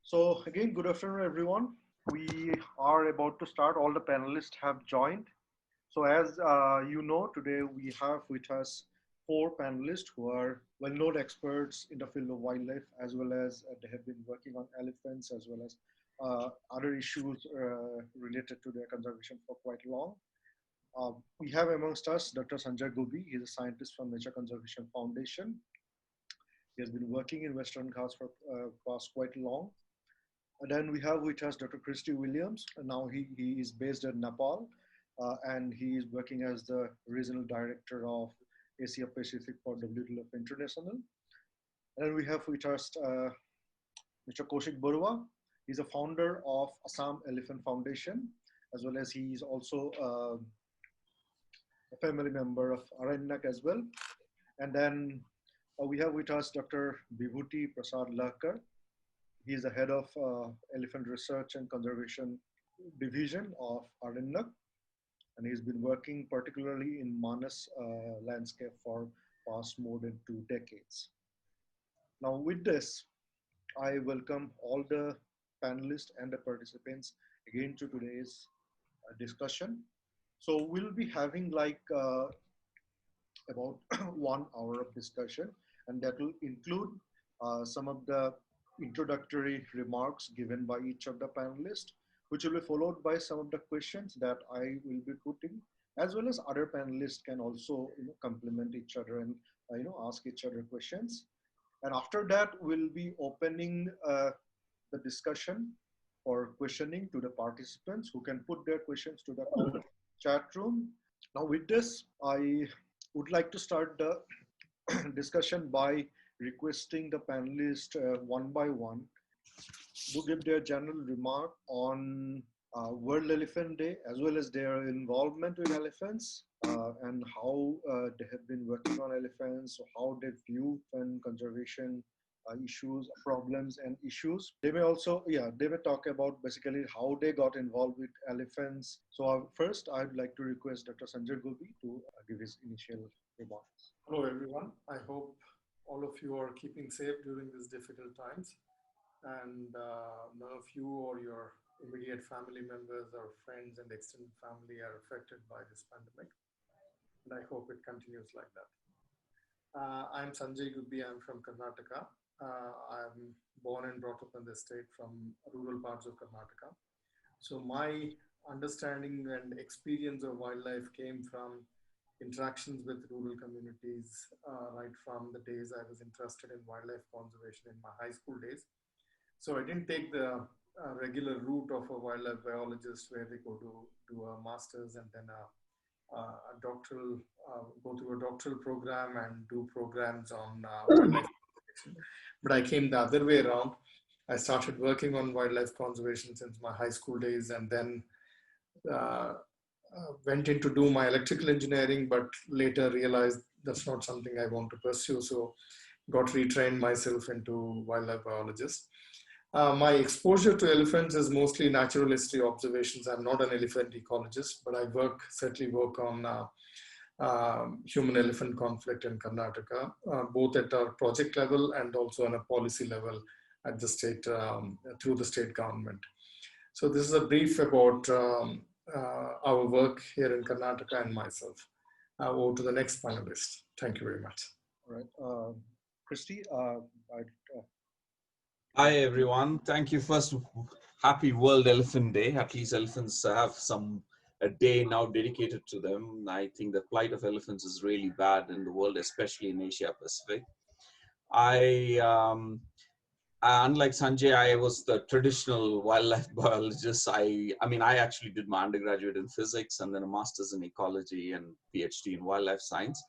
So again, good afternoon, everyone. We are about to start. All the panelists have joined. So as you know, today we have with us four panelists who are well-known experts in the field of wildlife, as well as they have been working on elephants, as well as other issues related to their conservation for quite long. We have amongst us Dr. Sanjay Gubbi. He's a scientist from Nature Conservation Foundation. He has been working in Western Ghats for past quite long. And then we have with us Dr. Christy Williams. And now he is based in Nepal, and he is working as the regional director of Asia Pacific for WWF International. And then we have with us Mr. Kaushik Barua. He's a founder of Assam Elephant Foundation, as well as he is also a family member of Aaranyak as well. And then we have with us Dr. Bibhuti Prasad Lahkar. He is the head of Elephant Research and Conservation Division of Aaranyak, and he's been working particularly in Manas landscape for past more than 2 decades. Now with this, I welcome all the panelists and the participants again to today's discussion. So we'll be having like about 1 hour of discussion, and that will include some of the introductory remarks given by each of the panelists, which will be followed by some of the questions that I will be putting, as well as other panelists can also complement each other and ask each other questions. And after that, we'll be opening the discussion for questioning to the participants who can put their questions to the chat room. Now with this, I would like to start the discussion by requesting the panelists one by one to give their general remark on World Elephant Day, as well as their involvement with elephants and how they have been working on elephants, how they view and conservation issues, problems and issues. They may also, they may talk about basically how they got involved with elephants. So first, I'd like to request Dr. Sanjay Gubbi to give his initial remarks. Hello, everyone. I hope all of you are keeping safe during these difficult times, and none of you or your immediate family members or friends and extended family are affected by this pandemic, and I hope it continues like that. I'm Sanjay Gubbi. I'm from Karnataka. I'm born and brought up in the state from rural parts of Karnataka. So my understanding and experience of wildlife came from interactions with rural communities right from the days I was interested in wildlife conservation in my high school days. So I didn't take the regular route of a wildlife biologist where they go to do a master's and then a doctoral, go through a doctoral program and do programs on wildlife conservation. But I came the other way around. I started working on wildlife conservation since my high school days, and then went in to do my electrical engineering, but later realized that's not something I want to pursue. So got retrained myself into wildlife biologist. My exposure to elephants is mostly natural history observations. I'm not an elephant ecologist, but I certainly work on human-elephant conflict in Karnataka, both at our project level and also on a policy level at the state, through the state government. So this is a brief about our work here in Karnataka and myself. Over to the next panelist. Thank you very much. All right. Christy, Hi, everyone. Thank you. First, happy World Elephant Day. At least elephants have a day now dedicated to them. I think the plight of elephants is really bad in the world, especially in Asia Pacific. Unlike Sanjay, I was the traditional wildlife biologist. I actually did my undergraduate in physics and then a master's in ecology and PhD in wildlife science.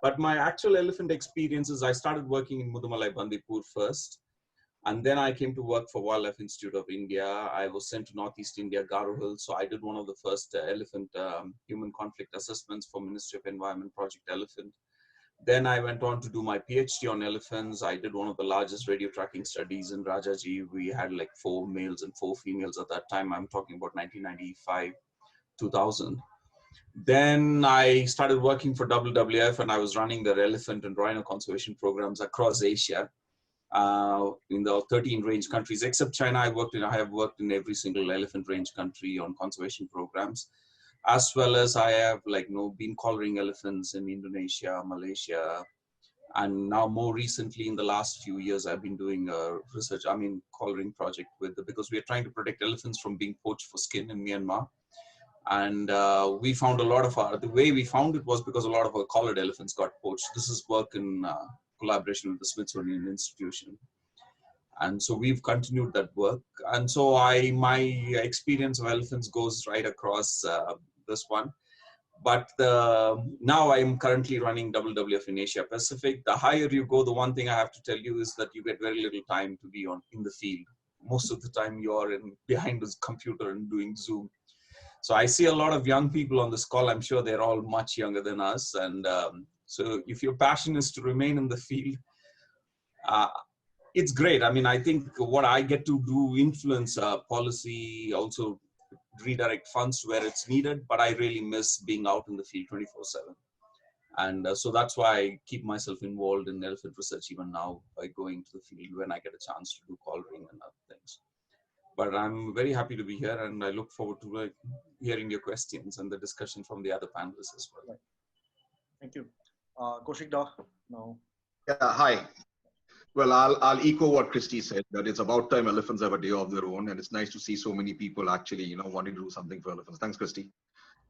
But my actual elephant experiences, I started working in Mudumalai Bandipur first. And then I came to work for Wildlife Institute of India. I was sent to Northeast India, Garo Hills. So I did one of the first elephant human conflict assessments for Ministry of Environment, Project Elephant. Then I went on to do my PhD on elephants. I did one of the largest radio tracking studies in Rajaji. We had like 4 males and 4 females at that time. I'm talking about 1995, 2000. Then I started working for WWF, and I was running their elephant and rhino conservation programs across Asia. in the 13 range countries. Except China, I have worked in every single elephant range country on conservation programs, as well as I have been collaring elephants in Indonesia, Malaysia, and now more recently in the last few years I've been doing a collaring project because we are trying to protect elephants from being poached for skin in Myanmar. And we found the way we found it was because a lot of our collared elephants got poached. This is work in collaboration with the Smithsonian Institution. And so we've continued that work. And so my experience of elephants goes right across this one. But now I'm currently running WWF in Asia Pacific. The higher you go, the one thing I have to tell you is that you get very little time to be in the field. Most of the time you're behind this computer and doing Zoom. So I see a lot of young people on this call. I'm sure they're all much younger than us. And so if your passion is to remain in the field, it's great. I mean, I think what I get to do influence policy, also redirect funds to where it's needed, but I really miss being out in the field 24/7. And so that's why I keep myself involved in elephant research even now by going to the field when I get a chance to do collaring and other things. But I'm very happy to be here, and I look forward to hearing your questions and the discussion from the other panelists as well. Thank you. Kaushik Da, now. Yeah, hi. Well, I'll echo what Christy said, that it's about time elephants have a day of their own, and it's nice to see so many people actually, wanting to do something for elephants. Thanks, Christy.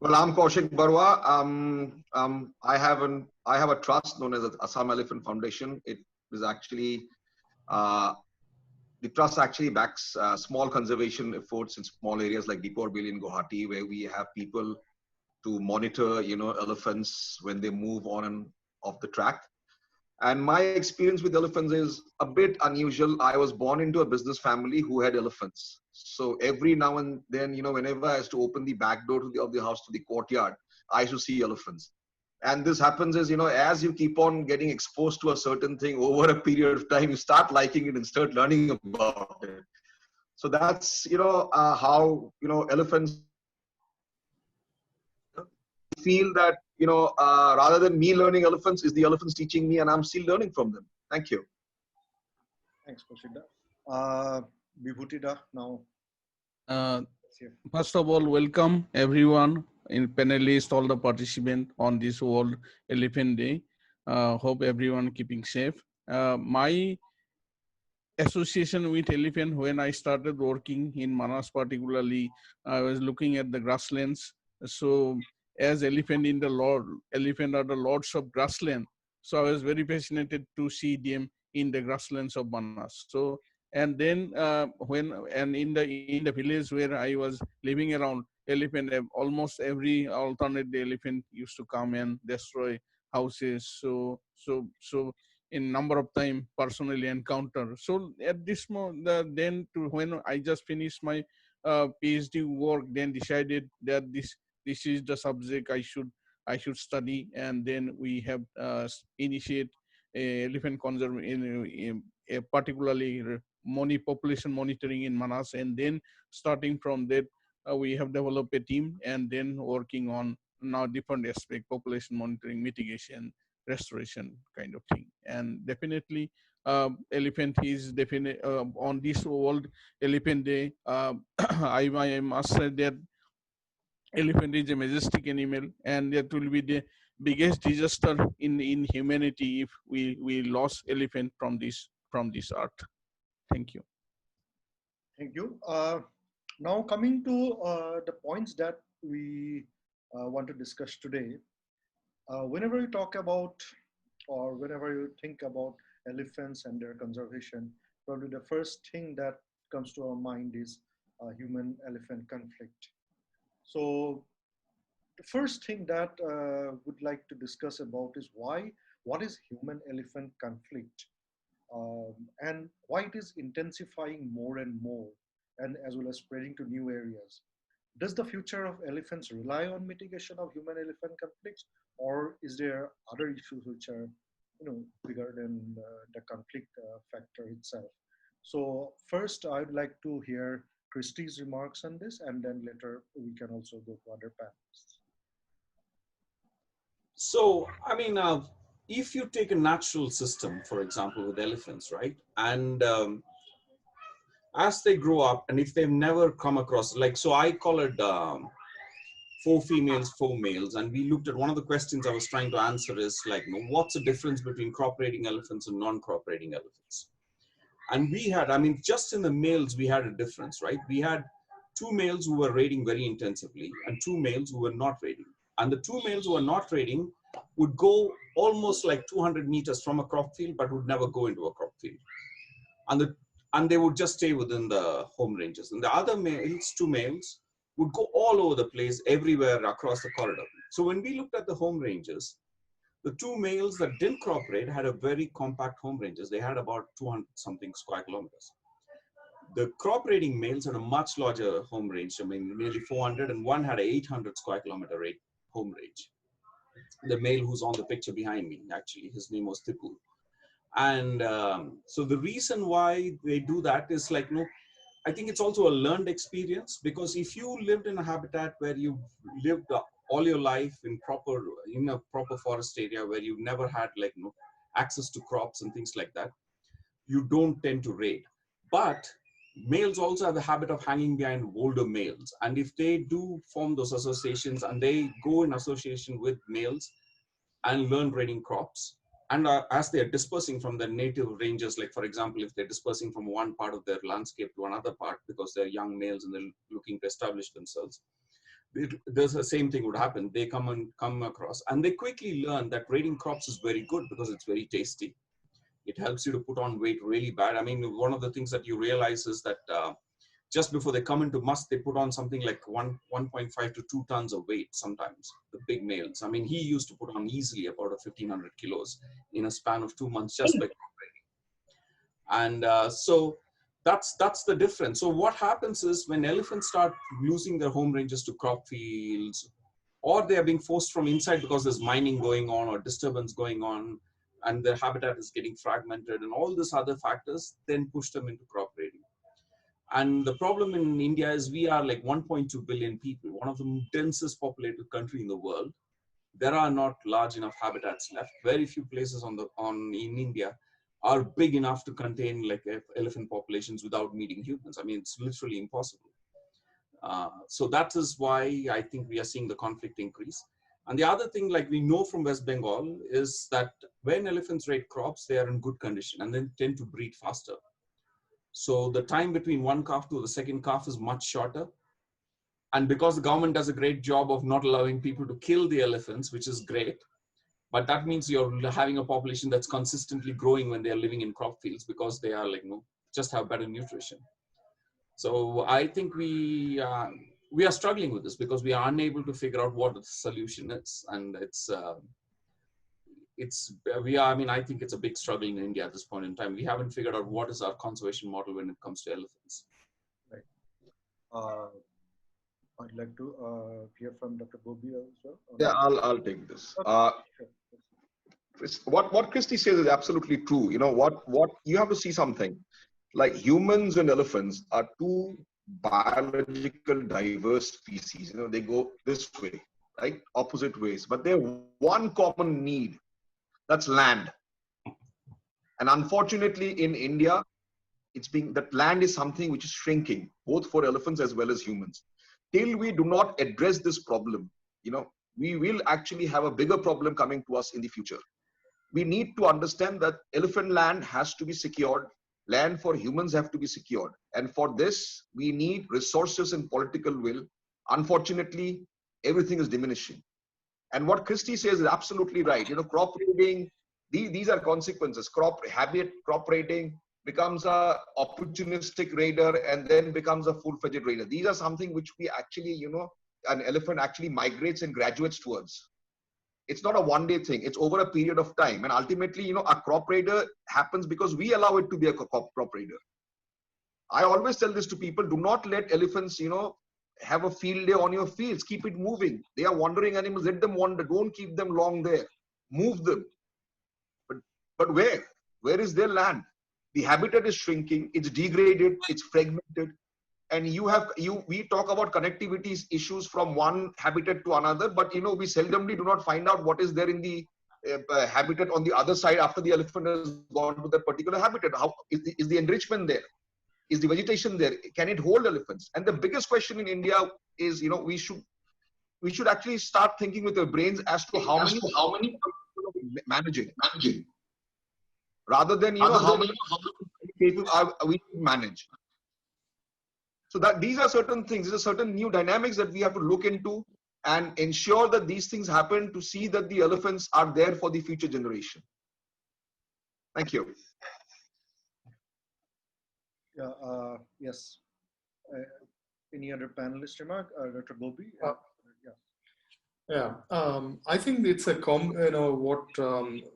Well, I'm Kaushik Barua. I have a trust known as the Assam Elephant Foundation. It is actually the trust actually backs small conservation efforts in small areas like Deepor Bailey in Guwahati, where we have people to monitor, elephants when they move on and off the track. And my experience with elephants is a bit unusual. I was born into a business family who had elephants. So every now and then, whenever I used to open the back door of the house to the courtyard, I used to see elephants. And this happens is, as you keep on getting exposed to a certain thing over a period of time, you start liking it and start learning about it. So that's, how, elephants feel that, rather than me learning elephants, is the elephants teaching me, and I'm still learning from them. Thank you. Thanks, Kaushik Da. Bibhuti Da, now. First of all, welcome everyone, in panelists, all the participants on this World Elephant Day. Hope everyone keeping safe. My association with elephant, when I started working in Manas particularly, I was looking at the grasslands. So as elephant are the lords of grassland. So I was very fascinated to see them in the grasslands of Manas. So, and then in the village where I was living around, elephant, almost every alternate day elephant used to come and destroy houses. So in number of time personally encounter. So at this moment, when I just finished my PhD work, then decided that this is the subject I should study, and then we have initiate a elephant conservation in particularly population monitoring in Manas, and then starting from that we have developed a team, and then working on now different aspect: population monitoring, mitigation, restoration kind of thing. And definitely elephant is definitely on this World Elephant Day. I must say that elephant is a majestic animal, and that will be the biggest disaster in humanity if we lost elephant from this earth. Thank you. Thank you. Now coming to the points that we want to discuss today. Whenever you talk about, or whenever you think about elephants and their conservation, probably the first thing that comes to our mind is human-elephant conflict. So the first thing that would like to discuss about is what is human-elephant conflict, and why it is intensifying more and more, and as well as spreading to new areas. Does the future of elephants rely on mitigation of human-elephant conflicts, or is there other issues which are, bigger than the conflict factor itself? So first, I'd like to hear Christy's remarks on this, and then later we can also go to other panelists. So, I mean, if you take a natural system, for example, with elephants, right? And as they grow up, and if they've never come across, like, so I collared 4 females, 4 males, and we looked at one of the questions I was trying to answer is like, what's the difference between crop raiding elephants and non-crop raiding elephants? And we had, I mean, just in the males, we had a difference, right? We had 2 males who were raiding very intensively and 2 males who were not raiding. And the 2 males who were not raiding would go almost like 200 meters from a crop field, but would never go into a crop field. And they would just stay within the home ranges. And the other males, 2 males, would go all over the place, everywhere across the corridor. So when we looked at the home ranges, the 2 males that didn't crop raid had a very compact home ranges. They had about 200 something square kilometers. The crop raiding males had a much larger home range. I mean, nearly 400, and one had a 800 square kilometer home range. The male who's on the picture behind me, actually, his name was Tipu. And so the reason why they do that is like, I think it's also a learned experience, because if you lived in a habitat where you lived all your life in a proper forest area where you never had like access to crops and things like that, you don't tend to raid. But males also have the habit of hanging behind older males, and if they do form those associations and they go in association with males and learn raiding crops, and as they are dispersing from their native ranges, like for example, if they're dispersing from one part of their landscape to another part because they're young males and they're looking to establish themselves, there's the same thing would happen. They come across, and they quickly learn that raiding crops is very good because it's very tasty. It helps you to put on weight really bad. I mean, one of the things that you realize is that just before they come into musk, they put on something like 1.5 to 2 tons of weight sometimes, the big males. I mean, he used to put on easily about 1,500 kilos in a span of 2 months just by crop raiding. And so that's the difference. So what happens is when elephants start losing their home ranges to crop fields, or they are being forced from inside because there's mining going on or disturbance going on, and their habitat is getting fragmented, and all these other factors then push them into crop raiding. And the problem in India is we are like 1.2 billion people, one of the densest populated country in the world. There are not large enough habitats left. Very few places in India are big enough to contain like elephant populations without meeting humans. I mean, it's literally impossible. So that is why I think we are seeing the conflict increase. And the other thing, like we know from West Bengal, is that when elephants raid crops, they are in good condition and then tend to breed faster. So the time between one calf to the second calf is much shorter. And because the government does a great job of not allowing people to kill the elephants, which is great, but that means you're having a population that's consistently growing when they're living in crop fields because they are like, just have better nutrition. So I think we are struggling with this because we are unable to figure out what the solution is. And I think it's a big struggle in India at this point in time. We haven't figured out what is our conservation model when it comes to elephants. Right. I'd like to hear from Dr. Gubbi as well. Yeah, I'll take this. What Christy says is absolutely true. What you have to see something. Like humans and elephants are two biological diverse species. They go this way, right? Opposite ways, but they have one common need. That's land. And unfortunately in India, that land is something which is shrinking, both for elephants as well as humans. Till we do not address this problem, we will actually have a bigger problem coming to us in the future. We need to understand that elephant land has to be secured. Land for humans have to be secured. And for this, we need resources and political will. Unfortunately, everything is diminishing. And what Christy says is absolutely right. Crop raiding, these are consequences. Crop raiding becomes a opportunistic raider and then becomes a full-fledged raider. These are something which we actually, an elephant actually migrates and graduates towards. It's not a one-day thing. It's over a period of time. And ultimately, a crop raider happens because we allow it to be a crop raider. I always tell this to people, do not let elephants, have a field day on your fields. Keep it moving. They are wandering animals. Let them wander. Don't keep them long there. Move them. But where? Where is their land? The habitat is shrinking. It's degraded. It's fragmented. And we talk about connectivity issues from one habitat to another, but we seldomly do not find out what is there in the habitat on the other side after the elephant has gone to that particular habitat? How is the enrichment there? Is the vegetation there? Can it hold elephants? And the biggest question in India is, we should actually start thinking with our brains as to how many managing, rather than how many people are we manage. So that these are certain things, these are certain new dynamics that we have to look into and ensure that these things happen, to see that the elephants are there for the future generation. Thank you. Yeah. Yes. Any other panelist remark? Dr. Gubbi? Yeah, I think it's a what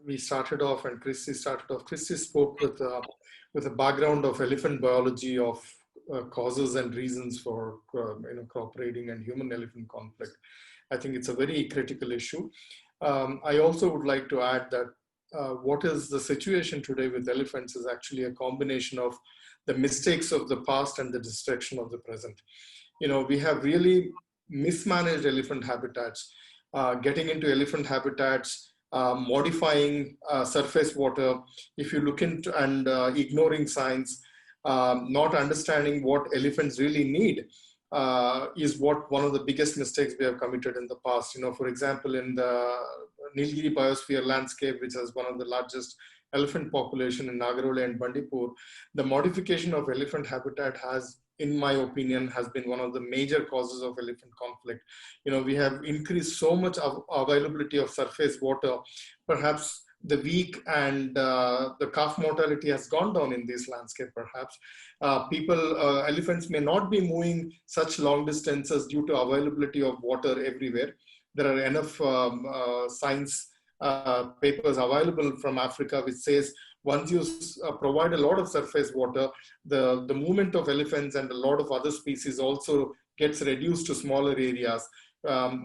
we started off, and Christy started off. Christy spoke with a background of elephant biology, of causes and reasons for cooperating and human-elephant conflict. I think it's a very critical issue. I also would like to add that what is the situation today with elephants is actually a combination of the mistakes of the past and the destruction of the present. We have really mismanaged elephant habitats, getting into elephant habitats, modifying surface water, if you look into, and ignoring signs, not understanding what elephants really need, is one of the biggest mistakes we have committed in the past. For example, in the Nilgiri biosphere landscape, which has one of the largest elephant population in Nagarole and Bandipur, the modification of elephant habitat has, in my opinion, has been one of the major causes of elephant conflict. We have increased so much of availability of surface water. Perhaps the weak and the calf mortality has gone down in this landscape. Perhaps elephants may not be moving such long distances due to availability of water everywhere. There are enough science papers available from Africa which says once you provide a lot of surface water, the movement of elephants and a lot of other species also gets reduced to smaller areas,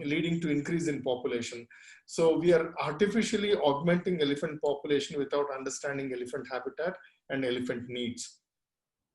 leading to increase in population. So we are artificially augmenting elephant population without understanding elephant habitat and elephant needs.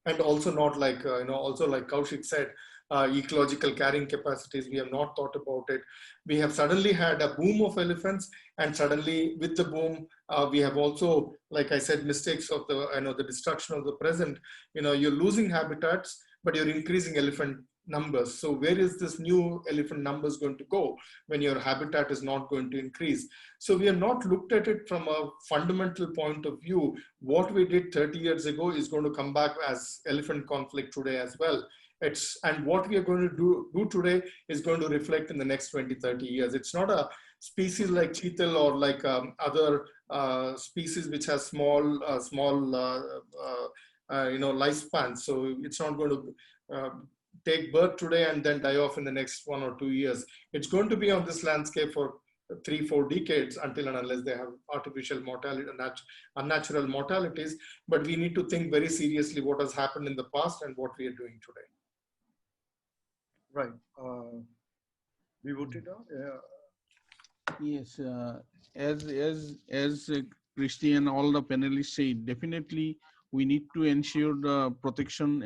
And also not like, also like Kaushik said, ecological carrying capacities, we have not thought about it. We have suddenly had a boom of elephants, and suddenly with the boom, we have also, like I said, mistakes of the destruction of the present. You're losing habitats, but you're increasing elephant numbers. So where is this new elephant numbers going to go when your habitat is not going to increase? So we have not looked at it from a fundamental point of view. What we did 30 years ago is going to come back as elephant conflict today as well. And what we are going to do today is going to reflect in the next 20, 30 years. It's not a species like cheetal or like other species which has small lifespan. So it's not going to take birth today and then die off in the next 1 or 2 years. It's going to be on this landscape for 3-4 decades until and unless they have artificial mortality, unnatural mortalities. But we need to think very seriously what has happened in the past and what we are doing today. Right. Vibhuti, Yes, as Christy and all the panelists say, definitely we need to ensure the protection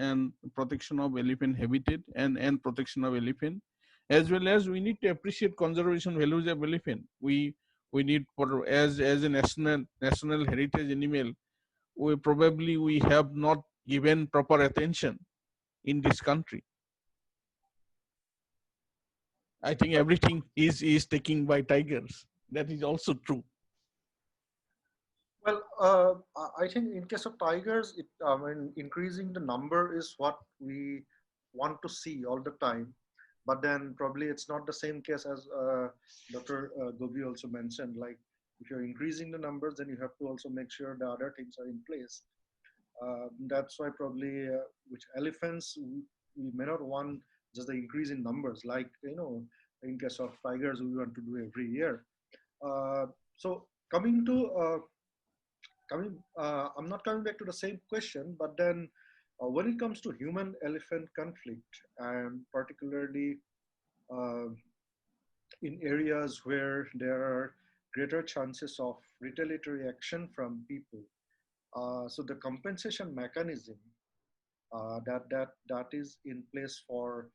of elephant habitat and protection of elephant, as well as we need to appreciate conservation values of elephant. We need, for as a national heritage animal, we have not given proper attention in this country. I think everything is taken by tigers. That is also true. Well, I think in case of tigers, increasing the number is what we want to see all the time. But then probably it's not the same case as Dr. Gubbi also mentioned. Like if you're increasing the numbers, then you have to also make sure the other things are in place. That's why probably which elephants we may not want just the increase in numbers, like in case of tigers we want to do every year. So coming to I'm not coming back to the same question, but then when it comes to human-elephant conflict, and particularly in areas where there are greater chances of retaliatory action from people, so the compensation mechanism that is in place for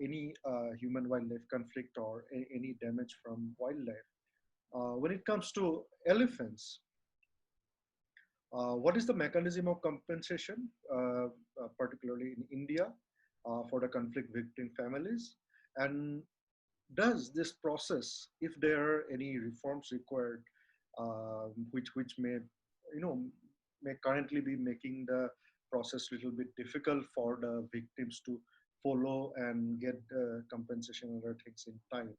any human-wildlife conflict or any damage from wildlife, When it comes to elephants, what is the mechanism of compensation, particularly in India, for the conflict victim families? And does this process, if there are any reforms required, which may, may currently be making the process a little bit difficult for the victims to follow and get compensation and other things in time?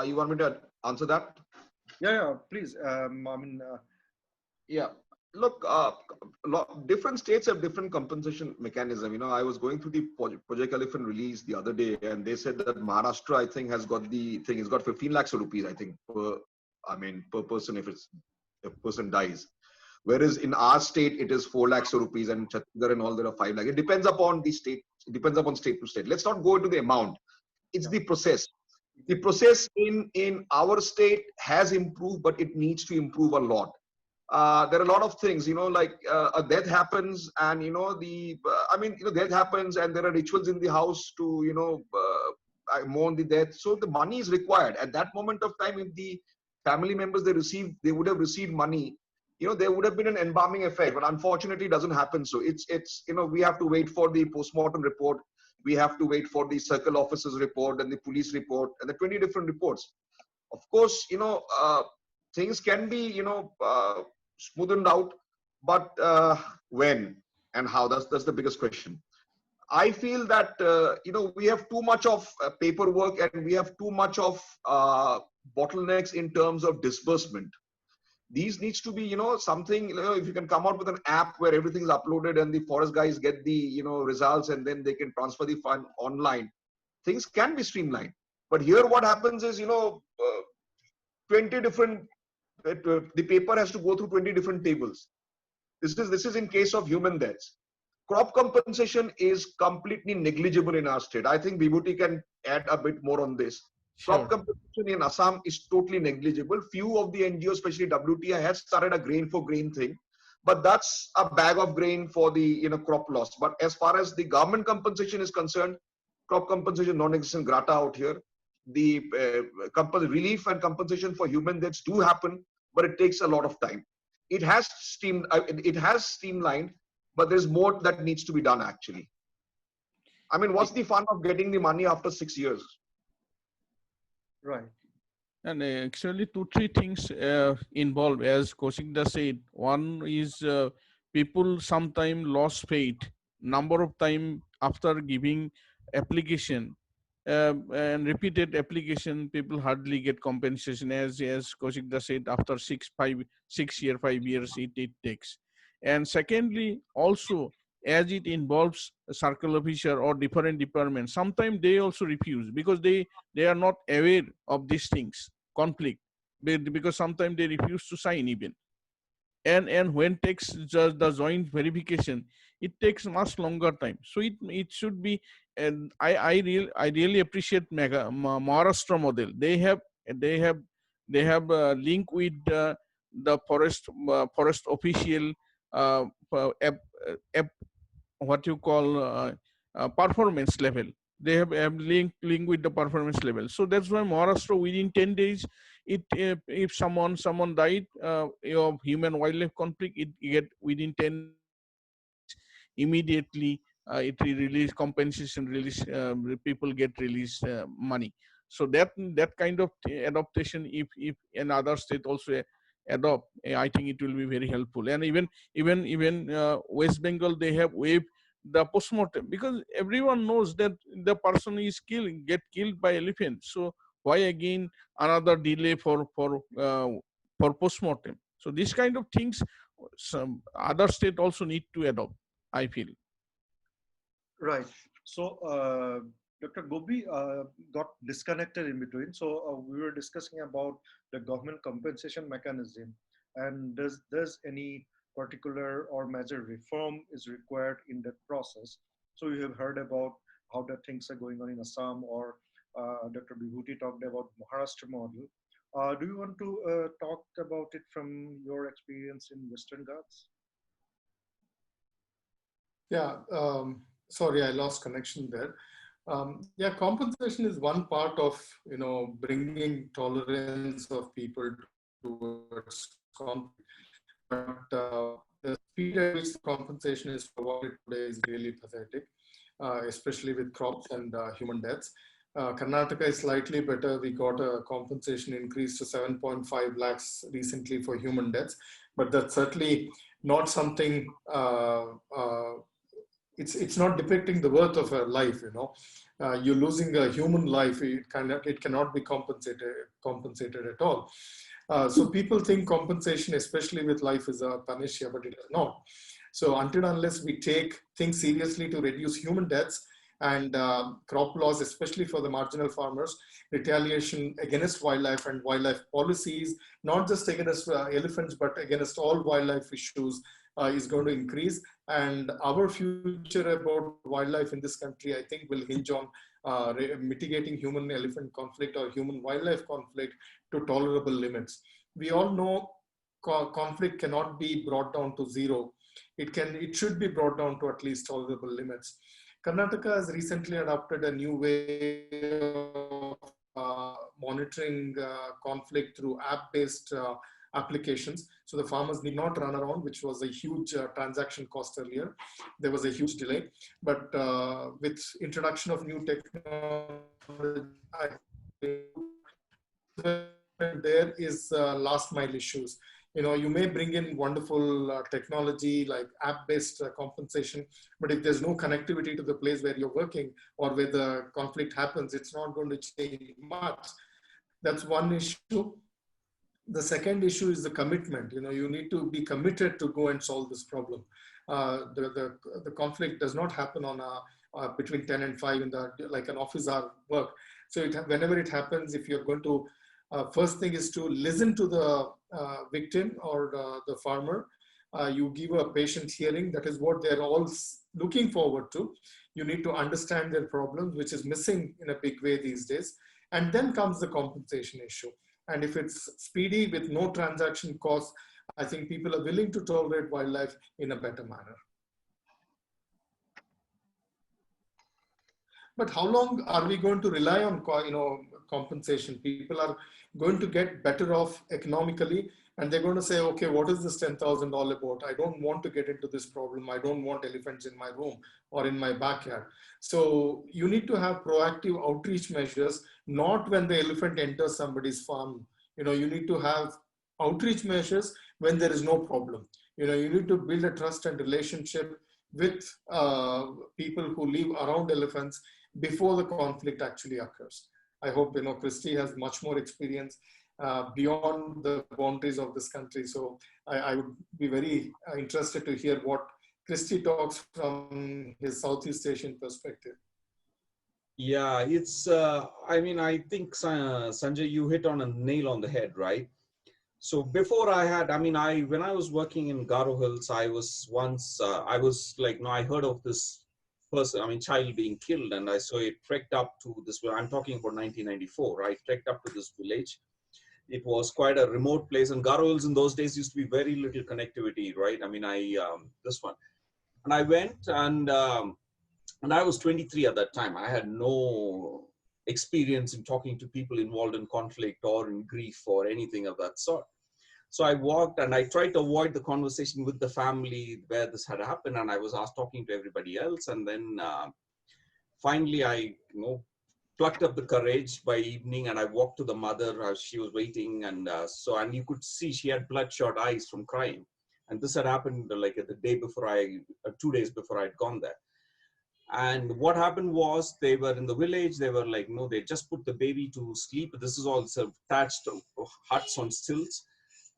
You want me to answer that? Yeah, please. Yeah. Look, different states have different compensation mechanism. I was going through the Project Elephant release the other day, and they said that Maharashtra, I think, has got the thing. It's got 15 lakhs of rupees, I think, per person if a person dies. Whereas in our state, it is 4 lakhs of rupees, and Chhattisgarh and all there are 5 lakhs. It depends upon the state. It depends upon state to state. Let's not go into the amount. It's the process. The process in our state has improved, but it needs to improve a lot. There are a lot of things, like a death happens, and death happens, and there are rituals in the house to mourn the death. So the money is required at that moment of time. If the family members they would have received money, there would have been an embalming effect. But unfortunately, it doesn't happen. So it's we have to wait for the postmortem report. We have to wait for the circle officer's report and the police report and the 20 different reports. Of course, things can be smoothened out, but when and how, that's the biggest question. I feel that we have too much of paperwork, and we have too much of bottlenecks in terms of disbursement. These needs to be something, if you can come out with an app where everything is uploaded and the forest guys get the results, and then they can transfer the fund online, things can be streamlined. But here what happens is 20 different the paper has to go through 20 different tables. This is in case of human deaths. Crop compensation is completely negligible in our state. I think Bibhuti can add a bit more on this. Sure. Crop compensation in Assam is totally negligible. Few of the NGOs, especially WTI, have started a grain for grain thing, but that's a bag of grain for the crop loss. But as far as the government compensation is concerned, crop compensation non-existent grata out here. The relief and compensation for human deaths do happen, but it takes a lot of time. It has streamlined, but there's more that needs to be done actually. I mean, what's the fun of getting the money after 6 years? Right. And actually, 2-3 things involved, as Kaushik said. One is people sometimes lost faith. Number of time after giving application and repeated application, people hardly get compensation. As Kaushik said, after 5 years, it takes. And secondly, also, as it involves a circle officer or different departments, sometimes they also refuse because they are not aware of these things, conflict, because sometimes they refuse to sign even. And when takes just the joint verification, it takes much longer time. So it should be, and I really appreciate Maharashtra model. They have a link with the forest official what you call performance level. They have link with the performance level. So that's why Maharashtra, within 10 days, if someone died of human wildlife conflict, it get within 10 days immediately. It release compensation, release people get released money. So that kind of adaptation, if another state also adopt, I think it will be very helpful. And even West Bengal, they have waived the postmortem, because everyone knows that the person is get killed by elephant. So why again another delay for postmortem? So this kind of things some other state also need to adopt, I feel. Right. So Dr. Gubbi got disconnected in between. So we were discussing about the government compensation mechanism, and does any particular or major reform is required in that process. So you have heard about how the things are going on in Assam, or Dr. Bibhuti talked about Maharashtra model. Do you want to talk about it from your experience in Western Ghats? Yeah, sorry, I lost connection there. Yeah, compensation is one part of, bringing tolerance of people towards conflict. But the speed at which the compensation is provided today is really pathetic, especially with crops and human deaths. Karnataka is slightly better. We got a compensation increase to 7.5 lakhs recently for human deaths, but that's certainly not something, it's not depicting the worth of a life, you're losing a human life. It cannot be compensated at all. So people think compensation, especially with life, is a panacea, but it is not. So until unless we take things seriously to reduce human deaths and crop loss, especially for the marginal farmers, retaliation against wildlife and wildlife policies, not just against elephants, but against all wildlife issues, is going to increase. And our future about wildlife in this country, I think, will hinge on mitigating human-elephant conflict or human-wildlife conflict to tolerable limits. We all know conflict cannot be brought down to zero. It should be brought down to at least tolerable limits. Karnataka has recently adopted a new way of monitoring conflict through app-based applications. So the farmers need not run around, which was a huge transaction cost earlier. There was a huge delay, but with introduction of new technology, there is last mile issues. You may bring in wonderful technology like app-based compensation, but if there's no connectivity to the place where you're working or where the conflict happens, it's not going to change much. That's one issue. The second issue is the commitment. You need to be committed to go and solve this problem. The conflict does not happen on between 10 and 5 in like an office hour work. So whenever it happens, if you're going to, first thing is to listen to the victim or the farmer. You give a patient hearing. That is what they're all looking forward to. You need to understand their problems, which is missing in a big way these days. And then comes the compensation issue. And if it's speedy with no transaction costs, I think people are willing to tolerate wildlife in a better manner. But how long are we going to rely on compensation? People are going to get better off economically, and they're going to say, okay, what is this $10,000 about? I don't want to get into this problem. I don't want elephants in my room or in my backyard. So you need to have proactive outreach measures, not when the elephant enters somebody's farm. You need to have outreach measures when there is no problem. You need to build a trust and relationship with people who live around elephants before the conflict actually occurs. I hope, Christy has much more experience beyond the boundaries of this country. So I would be very interested to hear what Christy talks from his Southeast Asian perspective. Yeah, it's, I think, Sanjay, you hit on a nail on the head, right? So before I had, when I was working in Garo Hills, I was once, I heard of this person, child being killed, and I saw it trekked up to this, I'm talking about 1994, right? Trekked up to this village. It was quite a remote place, and Garo Hills in those days used to be very little connectivity, right? This one. And I went, and I was 23 at that time. I had no experience in talking to people involved in conflict or in grief or anything of that sort. So I walked and I tried to avoid the conversation with the family where this had happened, and I was talking to everybody else. And then finally I plucked up the courage by evening, and I walked to the mother as she was waiting, and and you could see she had bloodshot eyes from crying. And this had happened like the day before 2 days before I'd gone there. And what happened was, they were in the village, they were like, they just put the baby to sleep. This is all attached huts on stilts.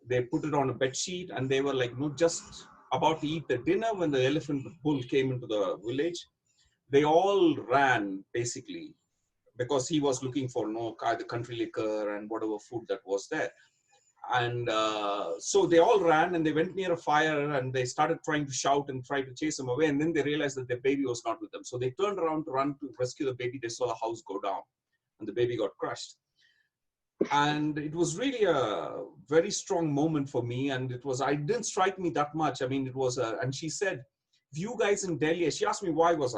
They put it on a bed sheet, and they were like, just about to eat the dinner when the elephant bull came into the village. They all ran, basically, because he was looking for the country liquor and whatever food that was there. And so they all ran, and they went near a fire, and they started trying to shout and try to chase him away. And then they realized that their baby was not with them. So they turned around to run to rescue the baby. They saw the house go down, and the baby got crushed. And it was really a very strong moment for me. And it didn't strike me that much. It was, and she said, you guys in Delhi, she asked me why I was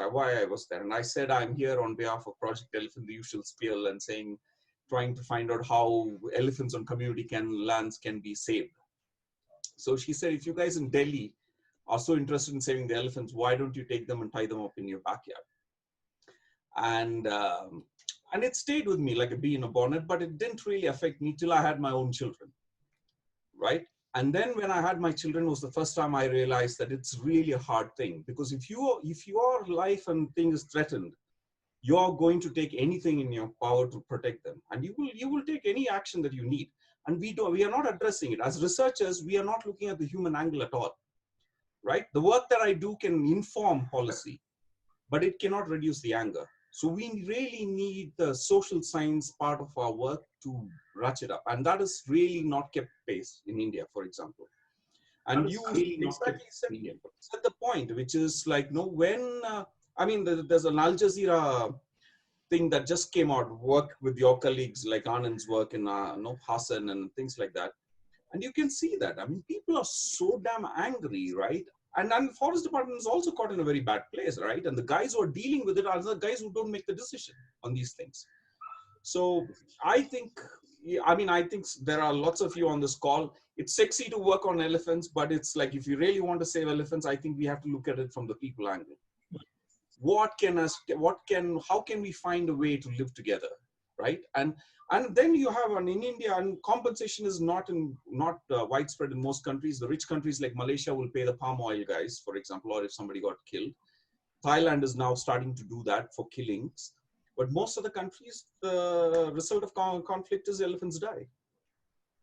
there. And I said, I'm here on behalf of Project Elephant, the usual spiel, and trying to find out how elephants on community lands can be saved. So she said, if you guys in Delhi are so interested in saving the elephants, why don't you take them and tie them up in your backyard? And it stayed with me like a bee in a bonnet, but it didn't really affect me till I had my own children, right? And then when I had my children was the first time I realized that it's really a hard thing, because if your life and thing is threatened, you're going to take anything in your power to protect them, and you will take any action that you need. And we are not addressing it as researchers. We are not looking at the human angle at all, right? The work that I do can inform policy, but it cannot reduce the anger. So we really need the social science part of our work to ratchet up, and that is really not kept pace in India, for example. And you really exactly said the point, which is like, when I mean, there's an Al Jazeera thing that just came out, work with your colleagues like Anand's work in Hassan and things like that. And you can see that. I mean, people are so damn angry, right? And the forest department is also caught in a very bad place, right? And the guys who are dealing with it are the guys who don't make the decision on these things. So I think there are lots of you on this call. It's sexy to work on elephants, but it's like, if you really want to save elephants, I think we have to look at it from the people angle. How can we find a way to live together, right? And then you have in India, and compensation is not widespread in most countries. The rich countries like Malaysia will pay the palm oil guys, for example, or if somebody got killed. Thailand is now starting to do that for killings. But most of the countries, the result of conflict is elephants die,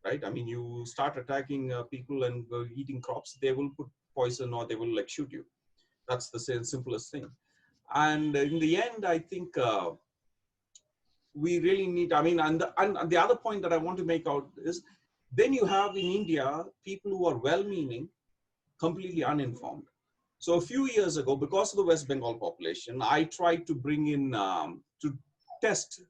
right? I mean, you start attacking people and eating crops, they will put poison or they will like shoot you. That's the simplest thing. And in the end, I think we really need, and the other point that I want to make out is, then you have in India, people who are well-meaning, completely uninformed. So a few years ago, because of the West Bengal population, I tried to bring in, to test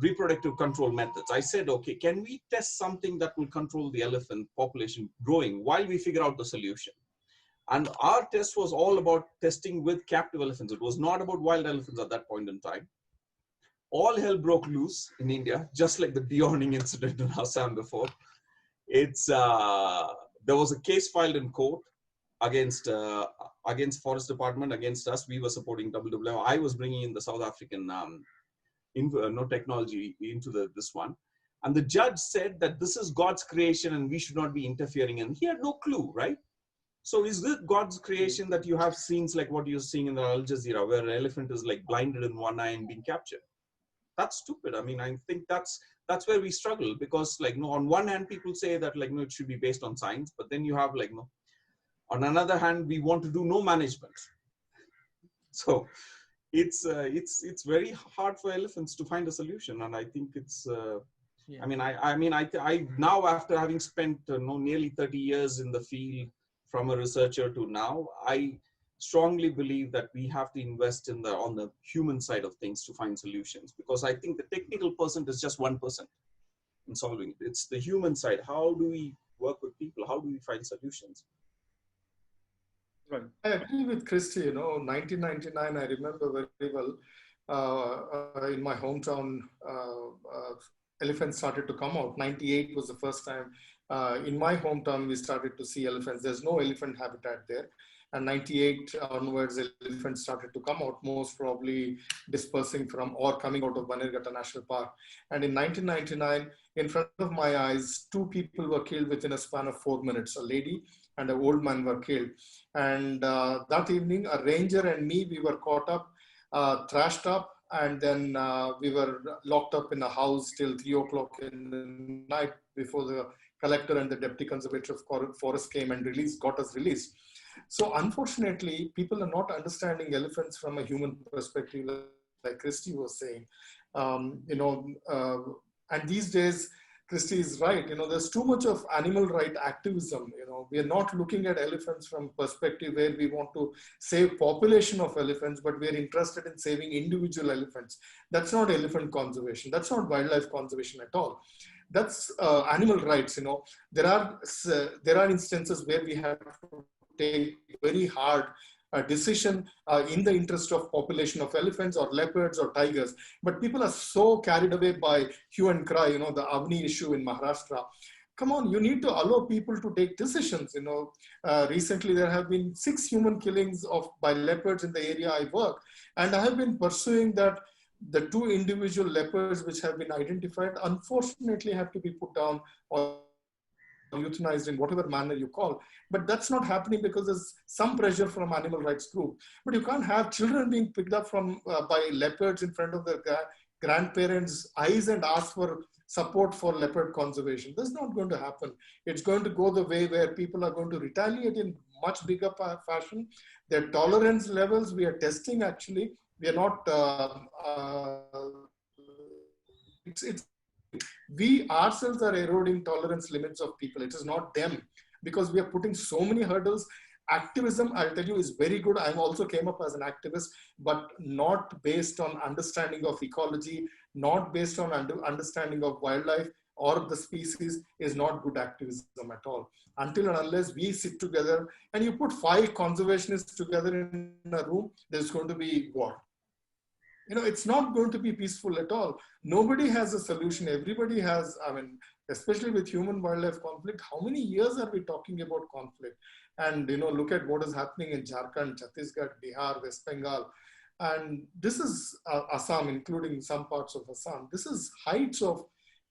reproductive control methods. I said, okay, can we test something that will control the elephant population growing while we figure out the solution? And our test was all about testing with captive elephants. It was not about wild elephants at that point in time. All hell broke loose in India, just like the de-horning incident in Assam before. There was a case filed in court against Forest Department, against us. We were supporting WWF. I was bringing in the South African technology into this one. And the judge said that this is God's creation and we should not be interfering. And he had no clue, right? So is it God's creation that you have scenes like what you're seeing in the Al Jazeera, where an elephant is like blinded in one eye and being captured? That's stupid. I mean, I think that's where we struggle, because on one hand, people say that it should be based on science, but then you have on another hand, we want to do no management. So it's very hard for elephants to find a solution. And I think it's, yeah. I now, after having spent nearly 30 years in the field, from a researcher to now, I strongly believe that we have to invest on the human side of things to find solutions, because I think the technical person is just 1% in solving it. It's the human side. How do we work with people? How do we find solutions? Right. I agree with Christy. 1999, I remember very well. In my hometown, elephants started to come out. 98 was the first time. In my hometown, we started to see elephants. There's no elephant habitat there. And 98 onwards, elephants started to come out, most probably dispersing from or coming out of Bannerghatta National Park. And in 1999, in front of my eyes, 2 people were killed within a span of 4 minutes. A lady and an old man were killed. And that evening, a ranger and me, we were caught up, thrashed up, and then we were locked up in a house till 3 o'clock in the night before the collector and the deputy conservator of forest came and got us released. So unfortunately, people are not understanding elephants from a human perspective, like Christy was saying. And these days, Christy is right. There's too much of animal right activism. We are not looking at elephants from perspective where we want to save population of elephants, but we're interested in saving individual elephants. That's not elephant conservation. That's not wildlife conservation at all. That's animal rights. There are instances where we have to take very hard decision in the interest of population of elephants or leopards or tigers. But people are so carried away by hue and cry, you know, the Avni issue in Maharashtra. Come on, you need to allow people to take decisions. You know, recently there have been 6 human killings by leopards in the area I work. And I have been pursuing that the 2 individual leopards which have been identified, unfortunately have to be put down or euthanized in whatever manner you call. But that's not happening because there's some pressure from animal rights group. But you can't have children being picked up from by leopards in front of their grandparents' eyes and ask for support for leopard conservation. That's not going to happen. It's going to go the way where people are going to retaliate in much bigger fashion. Their tolerance levels, we are testing actually. We are not, we ourselves are eroding tolerance limits of people. It is not them, because we are putting so many hurdles. Activism, I'll tell you, is very good. I also came up as an activist, but not based on understanding of ecology, not based on understanding of wildlife or the species, is not good activism at all. Until and unless we sit together and you put 5 conservationists together in a room, there's going to be war. You know, it's not going to be peaceful at all. Nobody has a solution. Everybody has, I mean, especially with human-wildlife conflict, how many years are we talking about conflict? And, you know, look at what is happening in Jharkhand, Chhattisgarh, Bihar, West Bengal. And this is Assam, including some parts of Assam. This is heights of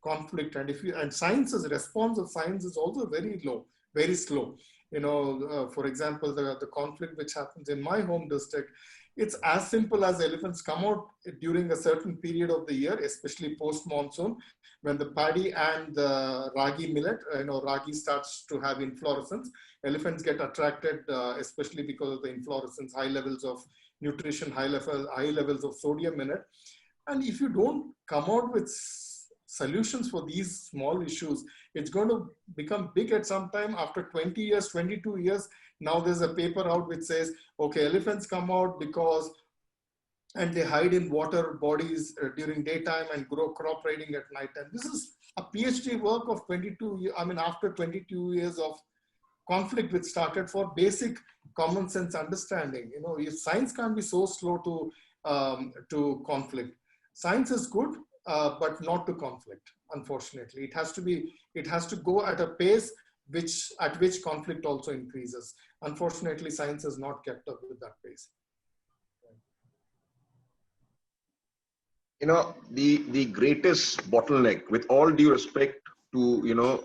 conflict. And and science's response of science is also very low, very slow. You know, for example, the conflict which happens in my home district, it's as simple as elephants come out during a certain period of the year, especially post-monsoon, when the paddy and the ragi millet, you know, ragi starts to have inflorescence. Elephants get attracted, especially because of the inflorescence, high levels of nutrition, high levels of sodium in it. And if you don't come out with solutions for these small issues, it's going to become big at some time. After 20 years, 22 years, now there's a paper out which says, okay, elephants come out because, and they hide in water bodies during daytime and grow crop raiding at night. And this is a PhD work of 22 years, I mean, after 22 years of conflict which started for basic common sense understanding. You know, if science can't be so slow to conflict. Science is good, but not to conflict, unfortunately. It has to go at a pace at which conflict also increases. Unfortunately, science has not kept up with that pace. You know, the greatest bottleneck, with all due respect to, you know,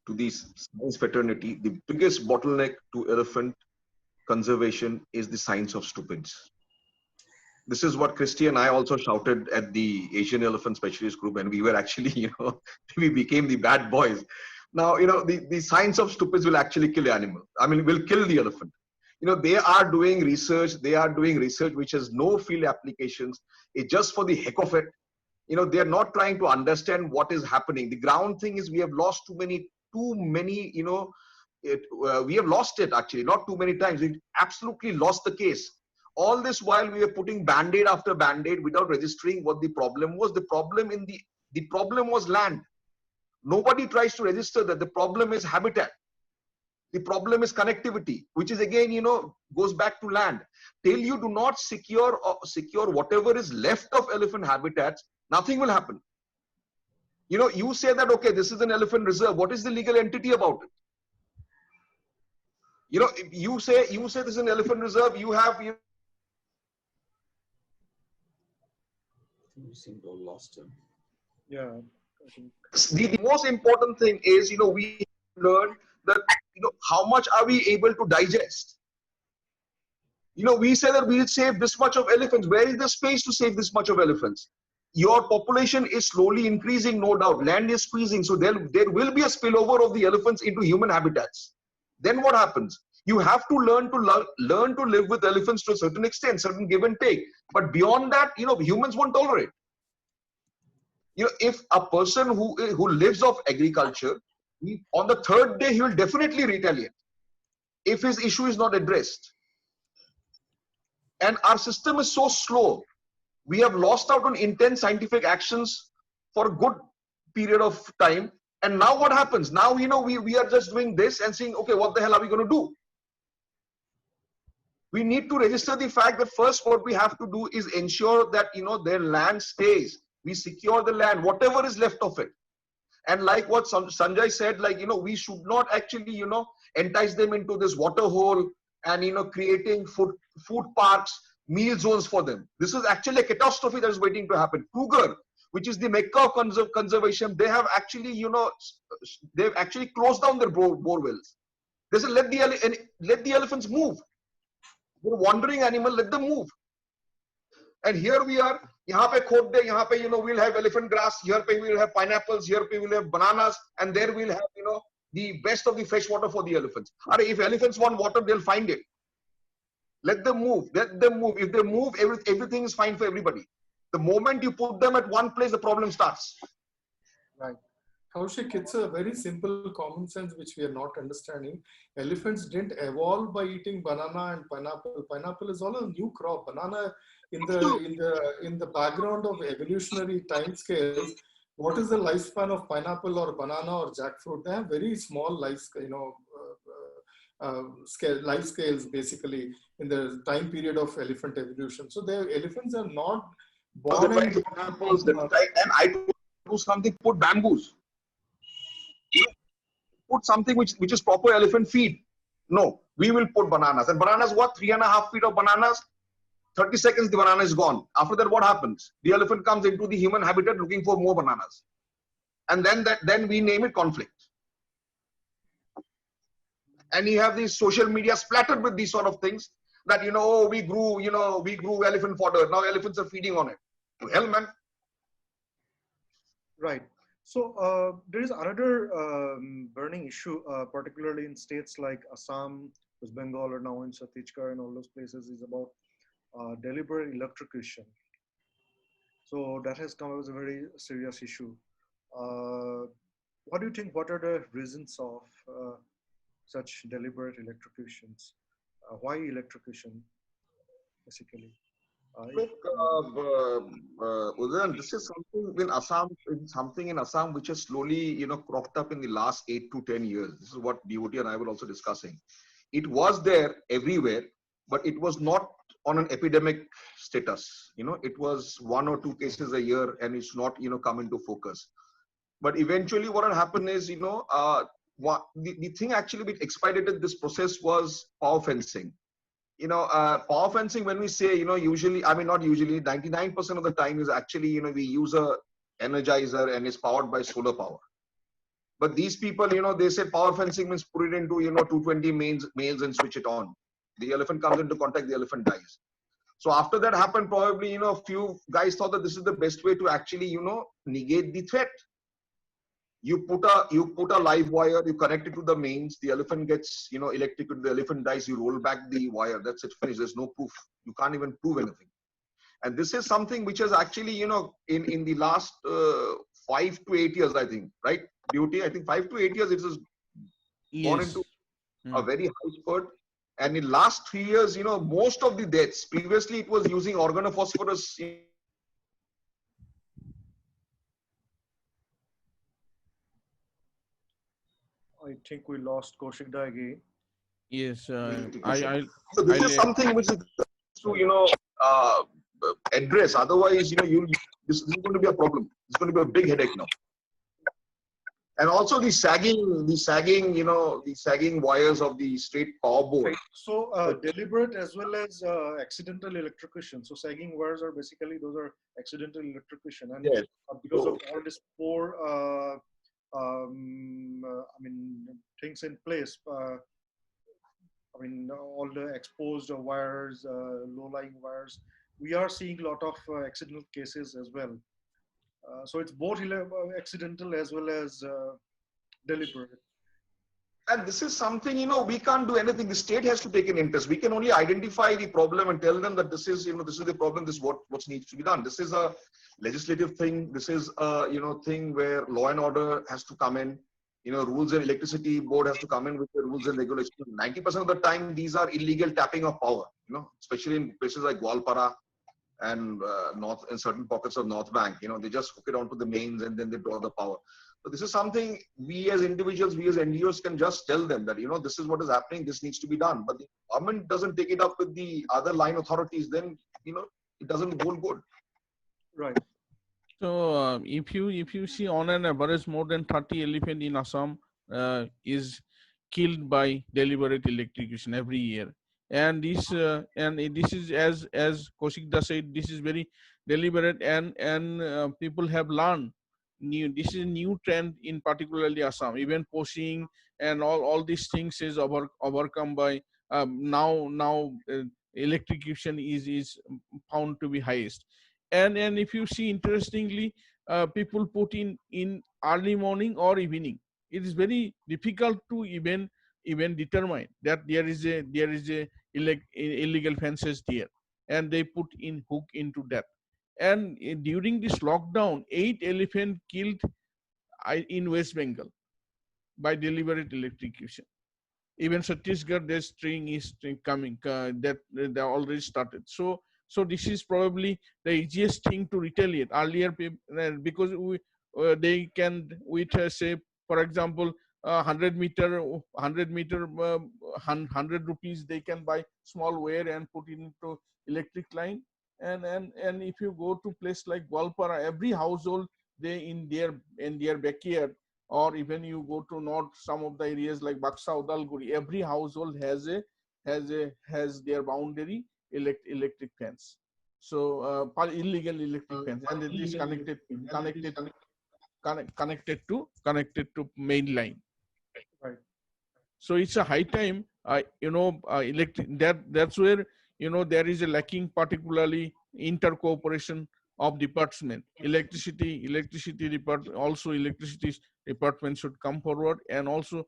to the science fraternity, the biggest bottleneck to elephant conservation is the science of stupids. This is what Christy and I also shouted at the Asian Elephant Specialist Group, and we were actually, you know, we became the bad boys. Now, you know, the science of stupids will actually kill the animal. I mean, will kill the elephant. You know, they are doing research which has no field applications. It's just for the heck of it. You know, they're not trying to understand what is happening. The ground thing is we have lost too many, you know, we have lost it actually, not too many times. We absolutely lost the case. All this while we were putting band-aid after band-aid without registering what the problem was. The problem was land. Nobody tries to register that the problem is habitat. The problem is connectivity, which is again, you know, goes back to land. Till you do not secure whatever is left of elephant habitats, nothing will happen. You know, you say that, okay, this is an elephant reserve. What is the legal entity about it? You know, if you say this is an elephant reserve, you have, you We seem to have lost him. Yeah. I think. The most important thing is, you know, we learn that, you know, how much are we able to digest? You know, we say that we'll save this much of elephants. Where is the space to save this much of elephants? Your population is slowly increasing, no doubt. Land is squeezing. So there will be a spillover of the elephants into human habitats. Then what happens? You have to learn to live with elephants to a certain extent, certain give and take. But beyond that, you know, humans won't tolerate. You know, if a person who lives off agriculture, on the 3rd day, he will definitely retaliate if his issue is not addressed. And our system is so slow. We have lost out on intense scientific actions for a good period of time. And now what happens? Now, you know, we are just doing this and saying, okay, what the hell are we going to do? We need to register the fact that first what we have to do is ensure that, their land stays. We secure the land, whatever is left of it. And like what Sanjay said, we should not actually, entice them into this water hole and, creating food parks, meal zones for them. This is actually a catastrophe that is waiting to happen. Kruger, which is the Mecca of conservation, they have actually, they've actually closed down their bore wells. They said, let the elephants move. They're wandering animal, let them move. And here we are, yahan pe khod de, yahan pe, we'll have elephant grass, here pe we'll have pineapples, here pe we'll have bananas, and there we'll have, the best of the fresh water for the elephants. If elephants want water, they'll find it. Let them move, let them move. If they move, everything is fine for everybody. The moment you put them at one place, the problem starts. Right. Kaushik, it's a very simple common sense which we are not understanding. Elephants didn't evolve by eating banana and pineapple. Pineapple is all a new crop. Banana in the background of evolutionary time scales. What is the lifespan of pineapple or banana or jackfruit? They have very small life scales basically in the time period of elephant evolution. So the elephants are not born and pineapples. And I do something. Put bamboos. Put something which is proper elephant feed. No, we will put bananas. And bananas, what? 3.5 feet of bananas. 30 seconds, the banana is gone. After that, what happens? The elephant comes into the human habitat looking for more bananas. And then we name it conflict. And you have these social media splattered with these sort of things that, we grew elephant fodder. Now elephants are feeding on it. Hell, man. Right. So there is another burning issue, particularly in states like Assam, West Bengal, or now in Chhattisgarh and all those places, is about deliberate electrocution. So that has come as a very serious issue. What do you think? What are the reasons of such deliberate electrocutions? Why electrocution, basically? Look, Udayan, this is something in Assam which has slowly, cropped up in the last 8 to 10 years. This is what Bibhuti and I were also discussing. It was there everywhere, but it was not on an epidemic status. It was 1 or 2 cases a year, and it's not, come into focus. But eventually, what had happened is, the thing actually which expedited this process was power fencing. Power fencing, when we say, usually, not usually, 99% of the time is actually, we use a energizer and it's powered by solar power. But these people, they say power fencing means put it into, 220 males and switch it on. The elephant comes into contact, the elephant dies. So after that happened, probably, a few guys thought that this is the best way to actually, negate the threat. You put a live wire, you connect it to the mains, the elephant gets, electrocuted, the elephant dies, you roll back the wire, that's it, finished. There's no proof. You can't even prove anything. And this is something which has actually, in the last 5 to 8 years, I think, right? Beauty, I think 5 to 8 years, it has gone into a very high spurt. And in last 3 years, most of the deaths, previously it was using organophosphorus. I think we lost Kaushik again. Yes, So this is something which is to address. Otherwise, this is going to be a problem. It's going to be a big headache now. And also the sagging wires of the straight power board. Right. So deliberate as well as accidental electrocution. So sagging wires are basically, those are accidental electrocution. And yes. Because of all this poor, things in place, all the exposed wires, low-lying wires, we are seeing a lot of accidental cases as well. So it's both accidental as well as deliberate. And this is something, we can't do anything. The state has to take an interest. We can only identify the problem and tell them that this is, this is the problem, this is what needs to be done. This is a legislative thing. This is a, thing where law and order has to come in. Rules and electricity board has to come in with the rules and regulations. 90% of the time, these are illegal tapping of power, especially in places like Gwalpara and in certain pockets of North Bank. They just hook it onto the mains and then they draw the power. So this is something we as individuals, we as NGOs can just tell them that, this is what is happening, this needs to be done. But the government doesn't take it up with the other line authorities, then, it doesn't hold good. Right. So if you see on an average, more than 30 elephant in Assam is killed by deliberate electrocution every year, and this is, as Kaushik Da said, this is very deliberate, and people have learned this is a new trend in particularly Assam. Even poaching and all these things is overcome by now electrocution is found to be highest. And if you see, interestingly, people put in early morning or evening. It is very difficult to even determine that there is a illegal fences there, and they put in hook into that. And during this lockdown, 8 elephant killed in West Bengal by deliberate electrocution. Even Chhattisgarh, their string is coming, that they already started. So this is probably the easiest thing to retaliate earlier, because they can, with say, for example, 100 rupees, they can buy small wire and put it into electric line. And if you go to place like Gwalpara, every household, they in their backyard, or even you go to north, some of the areas like Baksa, Udalguri, every household has their boundary electric fence. So illegal electric fence, and it is connected to main line. Right. So it's a high time, that's where there is a lacking, particularly inter-cooperation of department. Electricity department, also electricity department should come forward, and also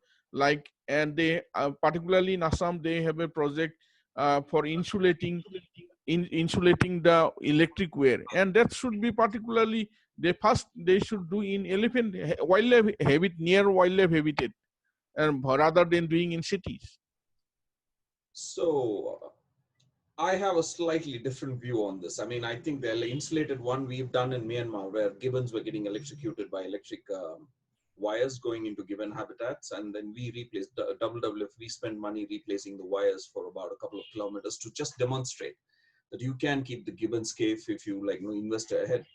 and they particularly in Assam, they have a project for insulating the electric wire, and that should be particularly they should do in elephant wildlife near wildlife habitat, and rather than doing in cities. So I have a slightly different view on this. I mean, I think the insulated one we've done in Myanmar, where gibbons were getting electrocuted by electric wires going into gibbon habitats, and then we replaced WWF. We spent money replacing the wires for about a couple of kilometers to just demonstrate that you can keep the gibbons safe if you invest ahead.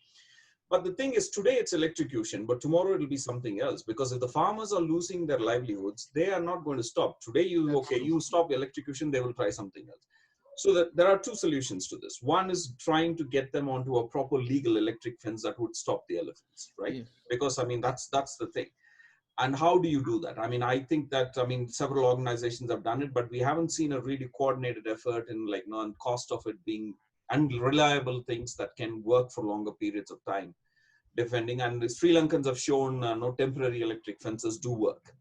But the thing is, today it's electrocution, but tomorrow it'll be something else, because if the farmers are losing their livelihoods, they are not going to stop. Today you stop electrocution, they will try something else. So there are two solutions to this. One is trying to get them onto a proper legal electric fence that would stop the elephants, right? Yes. Because that's the thing. And how do you do that? I mean, I think that several organizations have done it, but we haven't seen a really coordinated effort in on cost of it being unreliable things that can work for longer periods of time defending. And the Sri Lankans have shown no temporary electric fences do work.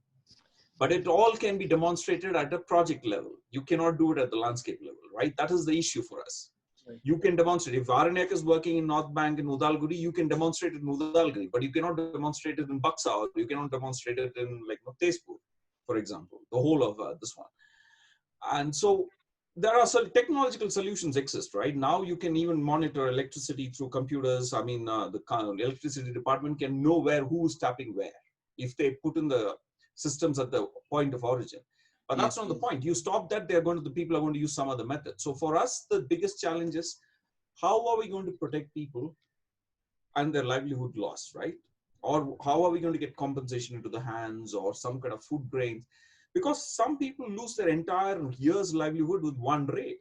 But it all can be demonstrated at a project level. You cannot do it at the landscape level, right? That is the issue for us. Right. You can demonstrate. If Aaranyak is working in North Bank in Udalguri, you can demonstrate it in Udalguri, but you cannot demonstrate it in Baksa, or you cannot demonstrate it in Tezpur, for example, the whole of this one. And so there are some technological solutions exist, right? Now you can even monitor electricity through computers. I mean, the electricity department can know who's tapping where, if they put in the systems at the point of origin. But that's not the point. You stop that, the people are going to use some other method. So for us, the biggest challenge is, how are we going to protect people and their livelihood loss, right? Or how are we going to get compensation into the hands, or some kind of food grains? Because some people lose their entire year's livelihood with one raid.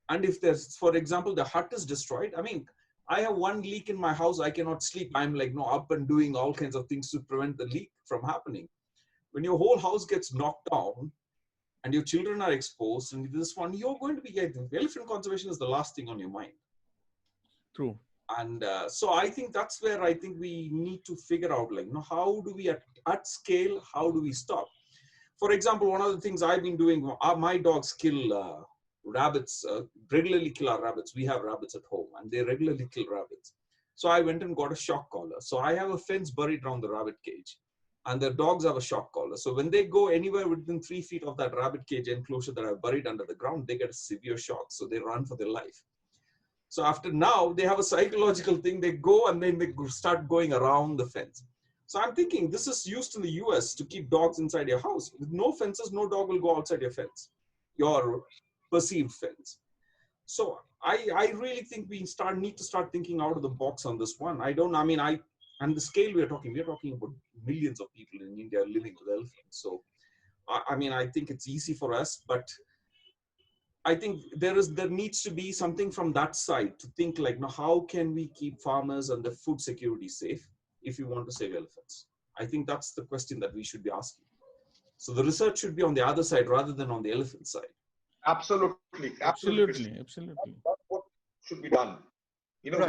And if there's, for example, the hut is destroyed, I mean, I have one leak in my house, I cannot sleep. I'm up and doing all kinds of things to prevent the leak from happening. When your whole house gets knocked down and your children are exposed, and this one, you're going to be getting, elephant conservation is the last thing on your mind. True. And so I think that's where I think we need to figure out, how do we at scale, how do we stop? For example, one of the things I've been doing, my dogs kill rabbits, regularly kill our rabbits. We have rabbits at home, and they regularly kill rabbits. So I went and got a shock collar. So I have a fence buried around the rabbit cage, and the dogs have a shock collar. So when they go anywhere within 3 feet of that rabbit cage enclosure that I've buried under the ground, they get a severe shock. So they run for their life. So after now, they have a psychological thing. They go and then they start going around the fence. So I'm thinking this is used in the US to keep dogs inside your house. With no fences, no dog will go outside your fence, your perceived fence. So I really think we need to start thinking out of the box on this one. And the scale we're talking about millions of people in India living with elephants. So I think it's easy for us, but I think there needs to be something from that side to think like, now how can we keep farmers and the food security safe if we want to save elephants? I think that's the question that we should be asking. So the research should be on the other side rather than on the elephant side. Absolutely. Absolutely. That's what should be done. You know,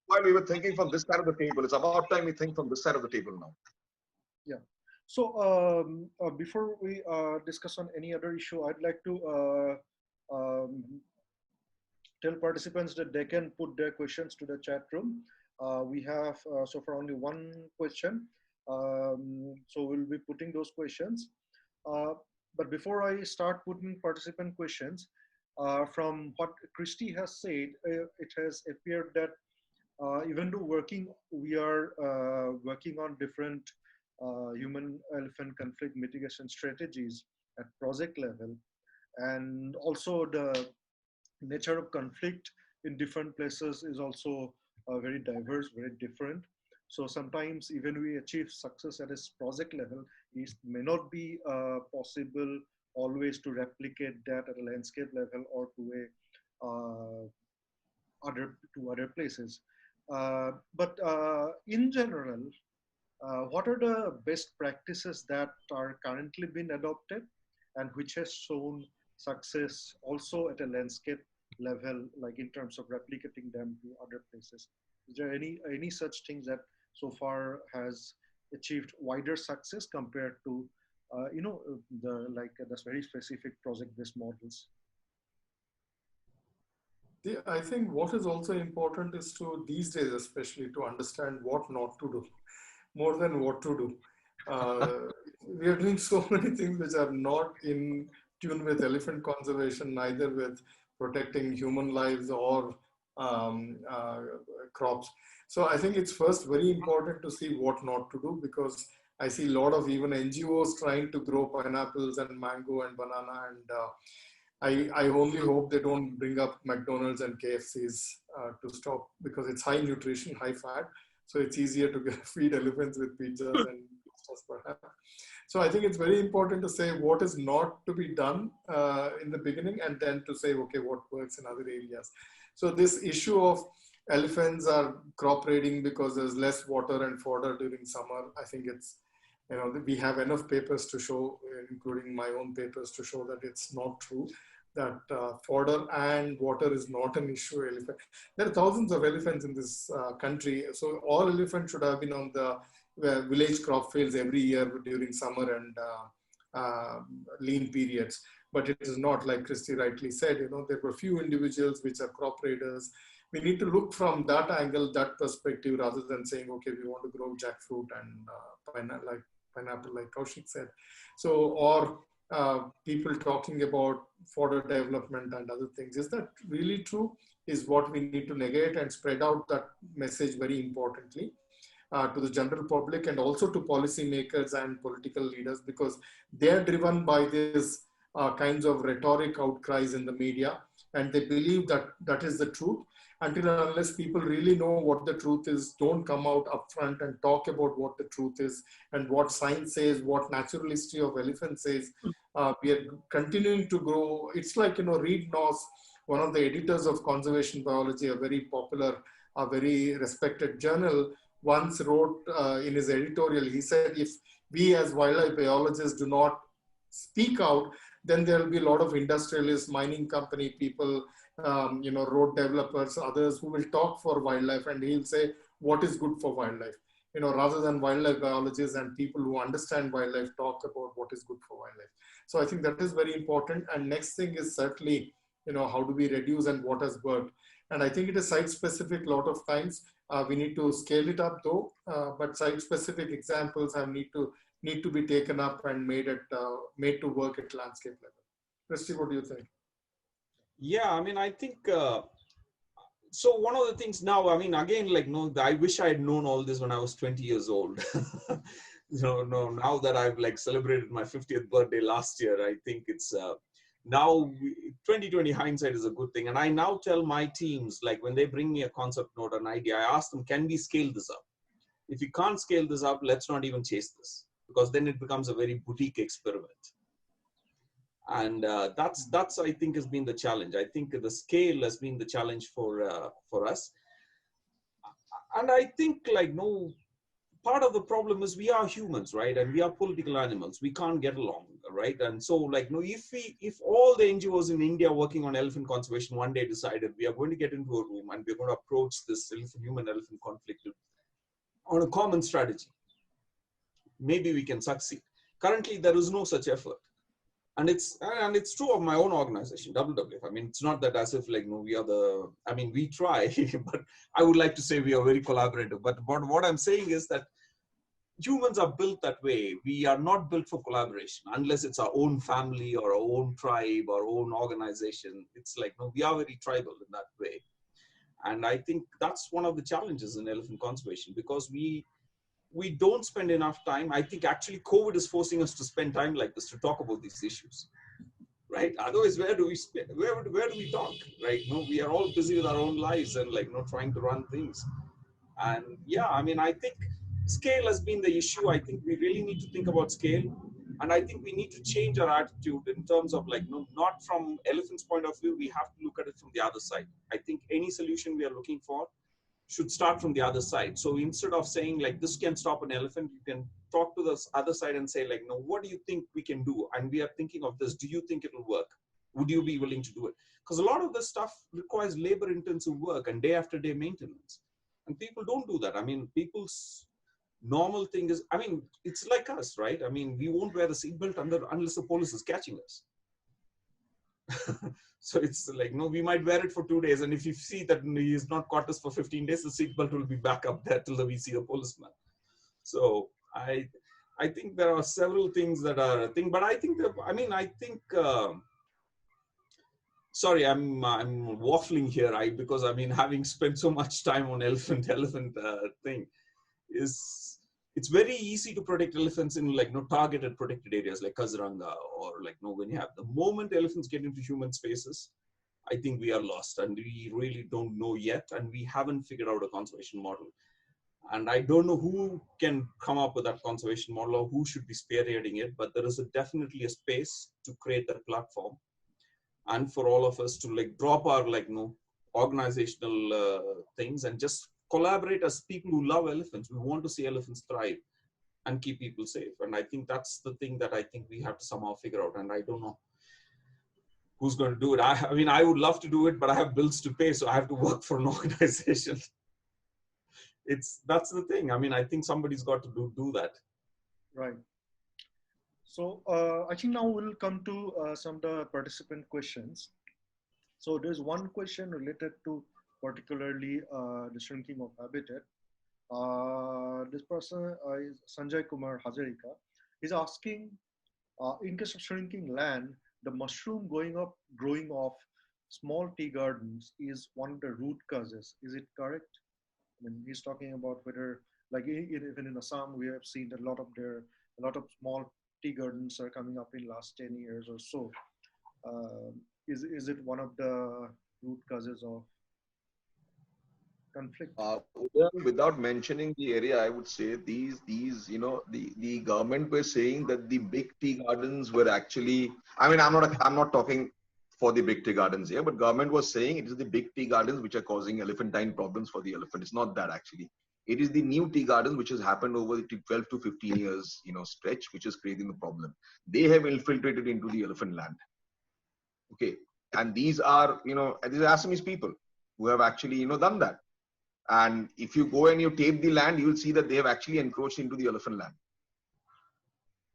while we were thinking from this side of the table, it's about time we think from this side of the table now. Yeah. So before we discuss on any other issue, I'd like to tell participants that they can put their questions to the chat room. We have so far only one question. So we'll be putting those questions. But before I start putting participant questions, from what Christy has said, it has appeared that even though we are working on different human-elephant conflict mitigation strategies at project level, and also the nature of conflict in different places is also very diverse, very different. So sometimes even we achieve success at a project level, it may not be possible always to replicate that at a landscape level or to other places. But in general, what are the best practices that are currently being adopted and which has shown success also at a landscape level, like in terms of replicating them to other places? Is there any such things that so far has achieved wider success compared to the very specific project-based models? I think what is also important is to, these days especially, to understand what not to do more than what to do. We are doing so many things which are not in tune with elephant conservation, neither with protecting human lives or crops. So I think it's first very important to see what not to do, because I see a lot of even NGOs trying to grow pineapples and mango and banana, and I only hope they don't bring up McDonald's and KFCs to stop, because it's high nutrition, high fat. So it's easier to feed elephants with pizzas and stuff perhaps. So I think it's very important to say what is not to be done in the beginning, and then to say, okay, what works in other areas. So this issue of elephants are crop raiding because there's less water and fodder during summer, I think it's, we have enough papers to show, including my own papers, to show that it's not true, that fodder and water is not an issue. There are thousands of elephants in this country. So all elephants should have been on the village crop fields every year during summer and lean periods. But it is not, like Christy rightly said, there were few individuals which are crop raiders. We need to look from that angle, that perspective, rather than saying, okay, we want to grow jackfruit and pineapple, like Kaushik said. So, or people talking about fodder development and other things. Is that really true? Is what we need to negate and spread out that message very importantly to the general public, and also to policymakers and political leaders, because they are driven by this kinds of rhetoric outcries in the media, and they believe that that is the truth. Until and unless people really know what the truth is, don't come out upfront and talk about what the truth is and what science says, what natural history of elephants says. We are continuing to grow. It's like, Reed Noss, one of the editors of Conservation Biology, a very popular, a very respected journal, once wrote in his editorial, he said, if we as wildlife biologists do not speak out, then there will be a lot of industrialists, mining company people, road developers, others who will talk for wildlife, and he'll say what is good for wildlife, rather than wildlife biologists and people who understand wildlife talk about what is good for wildlife. So I think that is very important. And next thing is certainly, how do we reduce and what has worked? And I think it is site-specific a lot of times. We need to scale it up though, but site-specific examples need to be taken up and made to work at landscape level. Christy, what do you think? Yeah, I mean, I think so one of the things now, I mean, again, like, no, I wish I had known all this when I was 20 years old. No, now that I've like celebrated my 50th birthday last year, I think it's, now 2020 hindsight is a good thing. And I now tell my teams, like when they bring me a concept note, an idea, I ask them, can we scale this up? If you can't scale this up, let's not even chase this, because then it becomes a very boutique experiment. And that's I think has been the challenge. I think the scale has been the challenge for us. And I think like no, part of the problem is we are humans, right? And we are political animals. We can't get along, right? And so like no, if all the NGOs in India working on elephant conservation one day decided we are going to get into a room and we're going to approach this human-elephant conflict on a common strategy, maybe we can succeed. Currently, there is no such effort. And it's true of my own organization, WWF. I mean, it's not that as if like, no, we are the, I mean, we try, but I would like to say we are very collaborative. But what I'm saying is that humans are built that way. We are not built for collaboration unless it's our own family or our own tribe, our own organization. It's like, no, we are very tribal in that way. And I think that's one of the challenges in elephant conservation, because we don't spend enough time. I think actually COVID is forcing us to spend time like this to talk about these issues, right? Otherwise, where do we spend, where do we talk, right? No, we are all busy with our own lives and like, no, trying to run things. And yeah, I mean, I think scale has been the issue. I think we really need to think about scale. And I think we need to change our attitude in terms of like, no, not from elephant's point of view, we have to look at it from the other side. I think any solution we are looking for should start from the other side. So instead of saying like, this can stop an elephant, you can talk to the other side and say like, no, what do you think we can do? And we are thinking of this. Do you think it will work? Would you be willing to do it? Because a lot of this stuff requires labor intensive work and day after day maintenance. And people don't do that. I mean, people's normal thing is, I mean, it's like us, right? I mean, we won't wear the seatbelt unless the police is catching us. So it's like, no, we might wear it for 2 days. And if you see that he's not caught us for 15 days, the seatbelt will be back up there till we see the policeman. So I think there are several things that are a thing, but I think that, I mean, I think, sorry, I'm waffling here, because I mean, having spent so much time on elephant thing it's very easy to protect elephants in like no targeted protected areas like Kaziranga, or like no, when you have the moment elephants get into human spaces, I think we are lost and we really don't know yet, and we haven't figured out a conservation model. And I don't know who can come up with that conservation model or who should be spearheading it, but there is definitely a space to create that platform, and for all of us to like drop our like no organizational things and just collaborate as people who love elephants. We want to see elephants thrive and keep people safe. And I think that's the thing that I think we have to somehow figure out. And I don't know who's going to do it. I mean, I would love to do it, but I have bills to pay, so I have to work for an organization. That's the thing. I mean, I think somebody's got to do that. Right. So I think now we'll come to some of the participant questions. So there's one question related to particularly the shrinking of habitat. This person is Sanjay Kumar Hazarika. He's asking, in case of shrinking land, the mushroom growing off small tea gardens is one of the root causes. Is it correct? I mean, he's talking about whether, like even in Assam, we have seen a lot of small tea gardens are coming up in last 10 years or so. Is it one of the root causes of conflict? Without mentioning the area, I would say these the government were saying that the big tea gardens were actually, I mean, I'm not talking for the big tea gardens here, but government was saying it is the big tea gardens which are causing elephantine problems for the elephant. It's not that actually. It is the new tea gardens which has happened over the 12 to 15 years, stretch, which is creating the problem. They have infiltrated into the elephant land. Okay. And these are, these are Assamese people who have actually, done that. And if you go and you tape the land, you will see that they have actually encroached into the elephant land.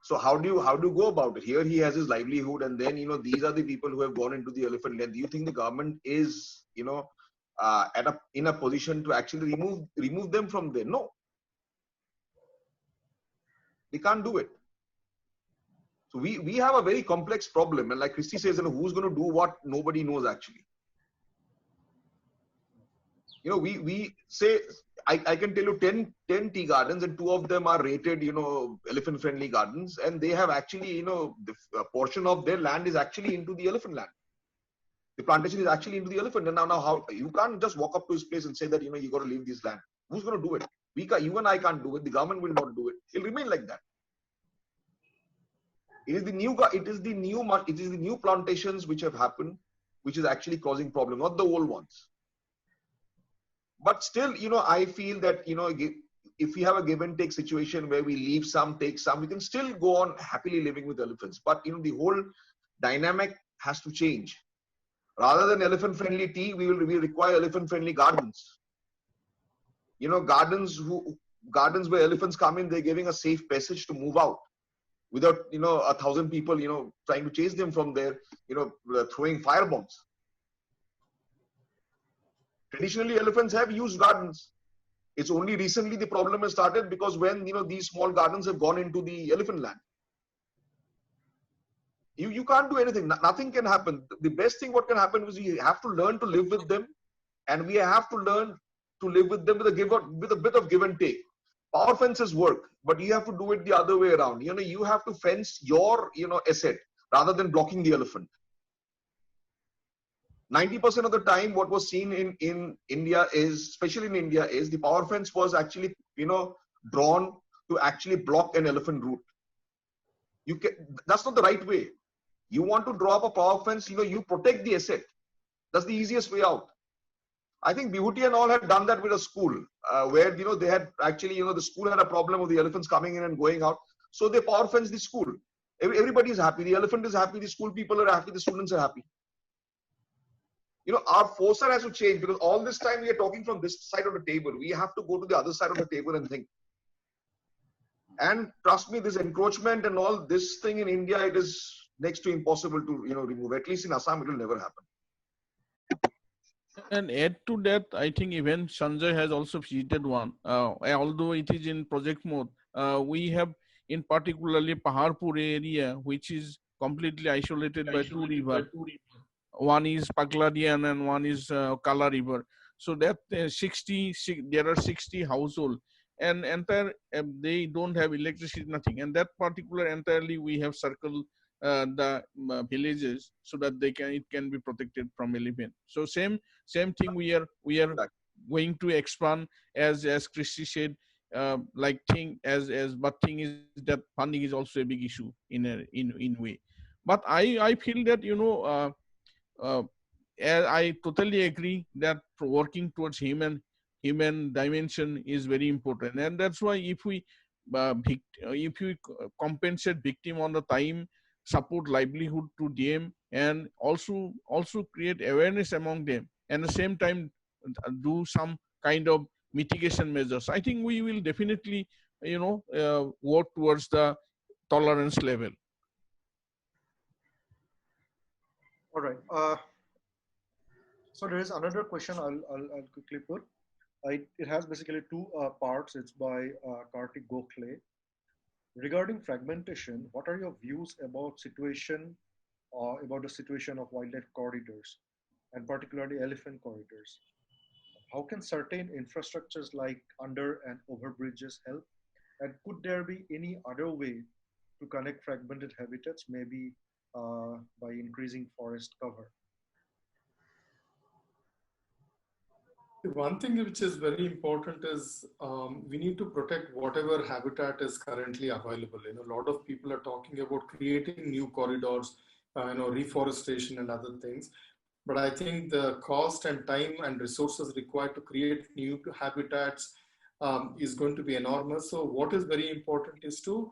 So how do you go about it? Here he has his livelihood, and then these are the people who have gone into the elephant land. Do you think the government is in a position to actually remove them from there? No, they can't do it. So we have a very complex problem, and like Christy says, who's going to do what? Nobody knows actually. You know, we say, I can tell you 10 tea gardens, and 2 of them are rated, you know, elephant friendly gardens, and they have actually, you know, the portion of their land is actually into the elephant land. The plantation is actually into the elephant. And now how you can't just walk up to his place and say that, you know, you got to leave this land. Who's going to do it? You and I can't do it. The government will not do it. It'll remain like that. It is the new plantations which have happened, which is actually causing problem, not the old ones. But still, you know, I feel that, you know, if we have a give and take situation where we leave some, take some, we can still go on happily living with elephants. But, you know, the whole dynamic has to change. Rather than elephant friendly tea, we require elephant friendly gardens. You know, gardens where elephants come in, they're giving a safe passage to move out without, you know, 1,000 people, you know, trying to chase them from there, you know, throwing fire bombs. Traditionally, elephants have used gardens. It's only recently the problem has started because when, you know, these small gardens have gone into the elephant land. You can't do anything. Nothing can happen. The best thing what can happen is we have to learn to live with them, and we have to learn to live with them with a bit of give and take. Power fences work, but you have to do it the other way around. You know, you have to fence your, you know, asset rather than blocking the elephant. 90% of the time, what was seen in India is, especially in India, is the power fence was actually, you know, drawn to actually block an elephant route. That's not the right way. You want to draw up a power fence, you know, you protect the asset. That's the easiest way out. I think Bibhuti and all had done that with a school where, you know, they had actually, you know, the school had a problem of the elephants coming in and going out. So they power fenced the school. Everybody is happy. The elephant is happy. The school people are happy. The students are happy. You know, our foresight has to change because all this time we are talking from this side of the table. We have to go to the other side of the table and think. And trust me, this encroachment and all this thing in India, it is next to impossible to, you know, remove. At least in Assam, it will never happen. And add to that, I think even Sanjay has also visited one. Although it is in project mode, we have in particularly Paharpur area, which is completely isolated by 2 rivers. One is Pagladian and one is Kala River. So that there are 60 households, and entire they don't have electricity, nothing. And that particular entirely we have circled the villages so that it can be protected from elephant. So same thing we are going to expand as Christy said, like thing but thing is that funding is also a big issue in way. But I feel that, you know, I totally agree that working towards human dimension is very important, and that's why if we compensate victim on the time, support livelihood to them, and also create awareness among them, and at the same time do some kind of mitigation measures, I think we will definitely, you know, work towards the tolerance level. All right. So there is another question I'll quickly put. It has basically 2 parts. It's by Kartik Gokhale. Regarding fragmentation, what are your views about the situation of wildlife corridors, and particularly elephant corridors? How can certain infrastructures like under and over bridges help? And could there be any other way to connect fragmented habitats, maybe by increasing forest cover? One thing which is very important is we need to protect whatever habitat is currently available. You know, a lot of people are talking about creating new corridors, you know, reforestation and other things. But I think the cost and time and resources required to create new habitats is going to be enormous. So what is very important is to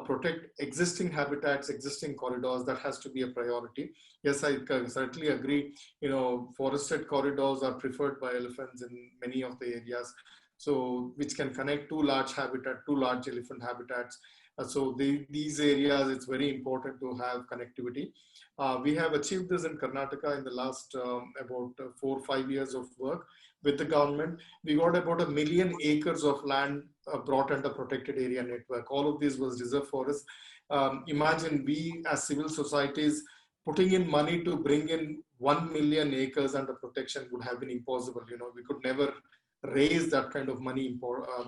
protect existing habitats, existing corridors. That has to be a priority. Yes, I certainly agree. You know, forested corridors are preferred by elephants in many of the areas, so which can connect 2 large elephant habitats. So these areas, it's very important to have connectivity. We have achieved this in Karnataka in the last about 4 or 5 years of work with the government. We got about 1 million acres of land brought under protected area network. All of this was reserved forests. Imagine we as civil societies putting in money to bring in 1 million acres under protection would have been impossible. We could never raise that kind of money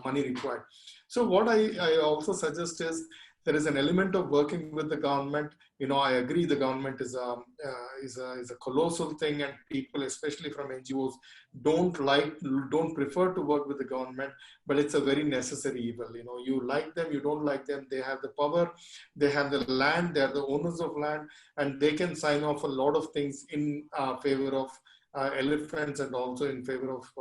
required. So what I also suggest is there is an element of working with the government. I agree the government is a colossal thing, and people, especially from NGOs, don't prefer to work with the government, but it's a very necessary evil. You like them, you don't like them, they have the power, they have the land, they are the owners of land, and they can sign off a lot of things in favor of elephants and also in favor of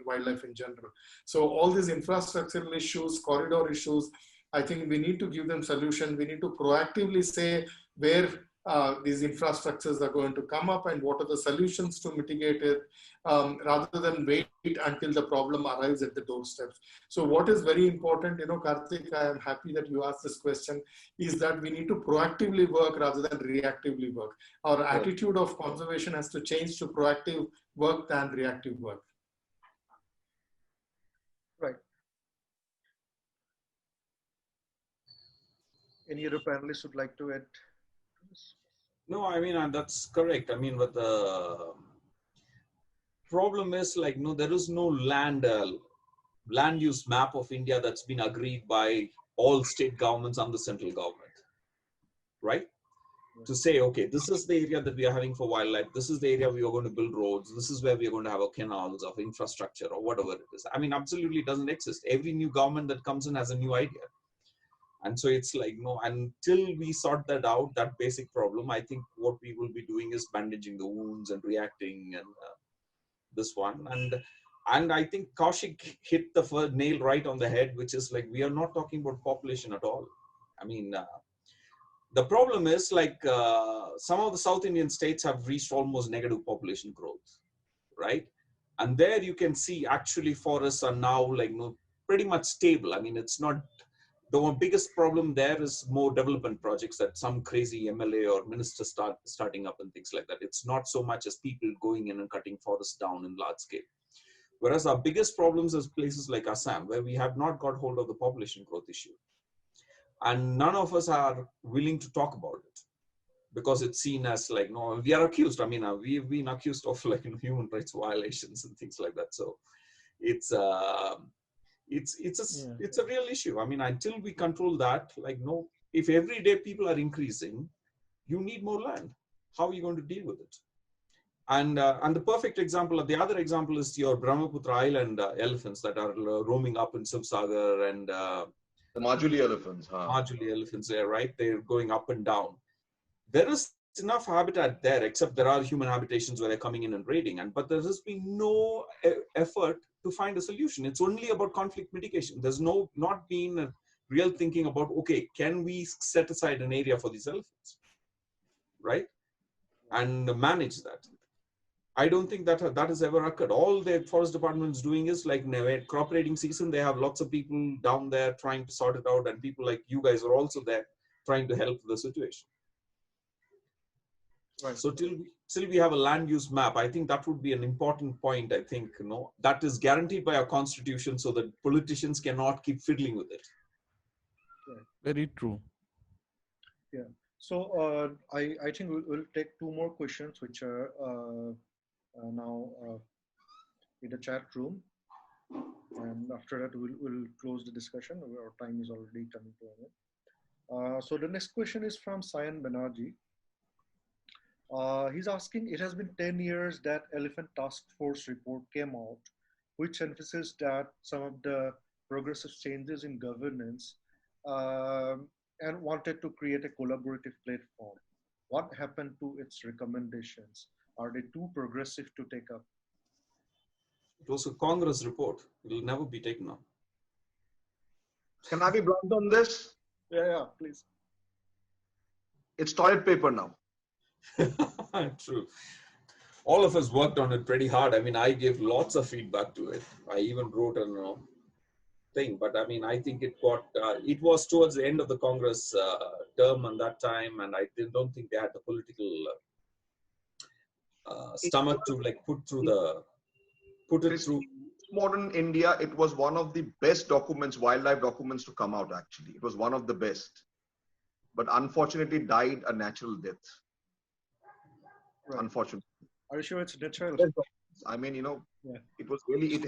wildlife in general. So all these infrastructural issues, corridor issues, I think we need to give them solutions. We need to proactively say where these infrastructures are going to come up and what are the solutions to mitigate it, rather than wait until the problem arrives at the doorsteps. So what is very important, Karthik, I am happy that you asked this question, is that we need to proactively work rather than reactively work. Our attitude of conservation has to change to proactive work than reactive work. Right. Any other panelists would like to add to this? No, I mean, that's correct. I mean, but the problem is like, no, there is no land use map of India that's been agreed by all state governments and the central government, right? To say, okay, this is the area that we are having for wildlife. This is the area we are going to build roads. This is where we are going to have a canals of infrastructure or whatever it is. I mean, absolutely it doesn't exist. Every new government that comes in has a new idea. And so it's like, no, until we sort that out, that basic problem, I think what we will be doing is bandaging the wounds and reacting and this one. And I think Kaushik hit the nail right on the head, which is like, we are not talking about population at all. I mean, the problem is like some of the South Indian states have reached almost negative population growth, right? And there you can see actually forests are now like, pretty much stable. I mean, it's not, the biggest problem there is more development projects that some crazy MLA or minister starting up and things like that. It's not so much as people going in and cutting forests down in large scale. Whereas our biggest problems is places like Assam, where we have not got hold of the population growth issue. And none of us are willing to talk about it because it's seen as like, no, we are accused. I mean, we've been accused of like human rights violations and things like that. So it's a real issue. I mean, until we control that, like, no, if every day people are increasing, you need more land. How are you going to deal with it? And the perfect example, the other example is your Brahmaputra Island elephants that are roaming up in Subsagar and the Majuli elephants. Majuli elephants there, right? They're going up and down. There is enough habitat there, except there are human habitations where they're coming in and raiding. But there has been no effort to find a solution. It's only about conflict mitigation. There's not been a real thinking about, okay, can we set aside an area for these elephants, right? And manage that. I don't think that has ever occurred. All the forest department is doing is like, crop raiding season, they have lots of people down there trying to sort it out, and people like you guys are also there trying to help the situation. Right. So till we have a land use map, I think that would be an important point. I think that is guaranteed by our constitution, so that politicians cannot keep fiddling with it. Right. Very true. Yeah. So I think we'll take two more questions, which are now in the chat room, and after that we'll close the discussion. Our time is already coming to an end. So the next question is from Sayan Banerjee. He's asking, it has been 10 years that Elephant Task Force report came out, which emphasizes that some of the progressive changes in governance and wanted to create a collaborative platform. What happened to its recommendations? Are they too progressive to take up? It was a Congress report. It will never be taken up. Can I be blunt on this? Yeah, please. It's toilet paper now. True. All of us worked on it pretty hard. I mean, I gave lots of feedback to it. I even wrote a thing, but I mean, I think it was towards the end of the Congress term at that time, and I don't think they had the political stomach to like put it through. Modern India, it was one of the best documents, wildlife documents to come out actually. It was one of the best, but unfortunately died a natural death. Right. unfortunately. Are you sure it's natural? I mean, Yeah. it was really,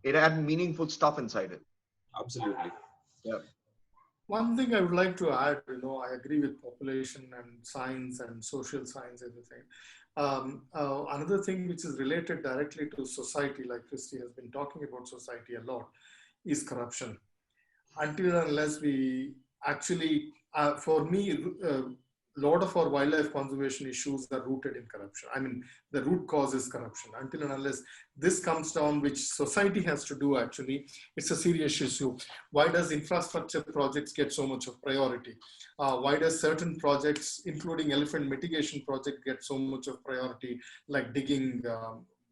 it had meaningful stuff inside it. Absolutely. Yeah. One thing I would like to add, I agree with population and science and social science, everything. Another thing which is related directly to society, like Christy has been talking about society a lot, is corruption. Until and unless we actually, for me, a lot of our wildlife conservation issues are rooted in corruption. I mean, the root cause is corruption. Until and unless this comes down, which society has to do actually, it's a serious issue. Why does infrastructure projects get so much of priority? Why does certain projects, including elephant mitigation project, get so much of priority, like digging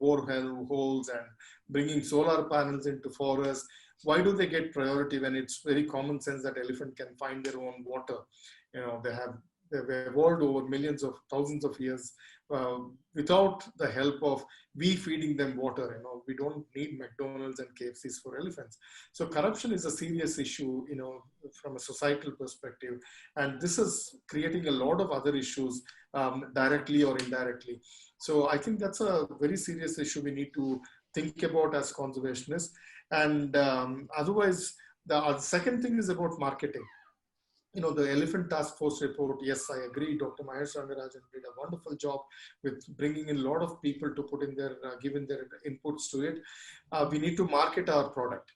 borehole holes and bringing solar panels into forests? Why do they get priority when it's very common sense that elephant can find their own water? They've evolved over millions of thousands of years without the help of we feeding them water. We don't need McDonald's and KFCs for elephants. So corruption is a serious issue, from a societal perspective, and this is creating a lot of other issues directly or indirectly. So I think that's a very serious issue we need to think about as conservationists. And otherwise, the second thing is about marketing. The Elephant Task Force report, yes, I agree. Dr. Mahesh Rangarajan did a wonderful job with bringing in a lot of people to put in their, given their inputs to it. We need to market our product.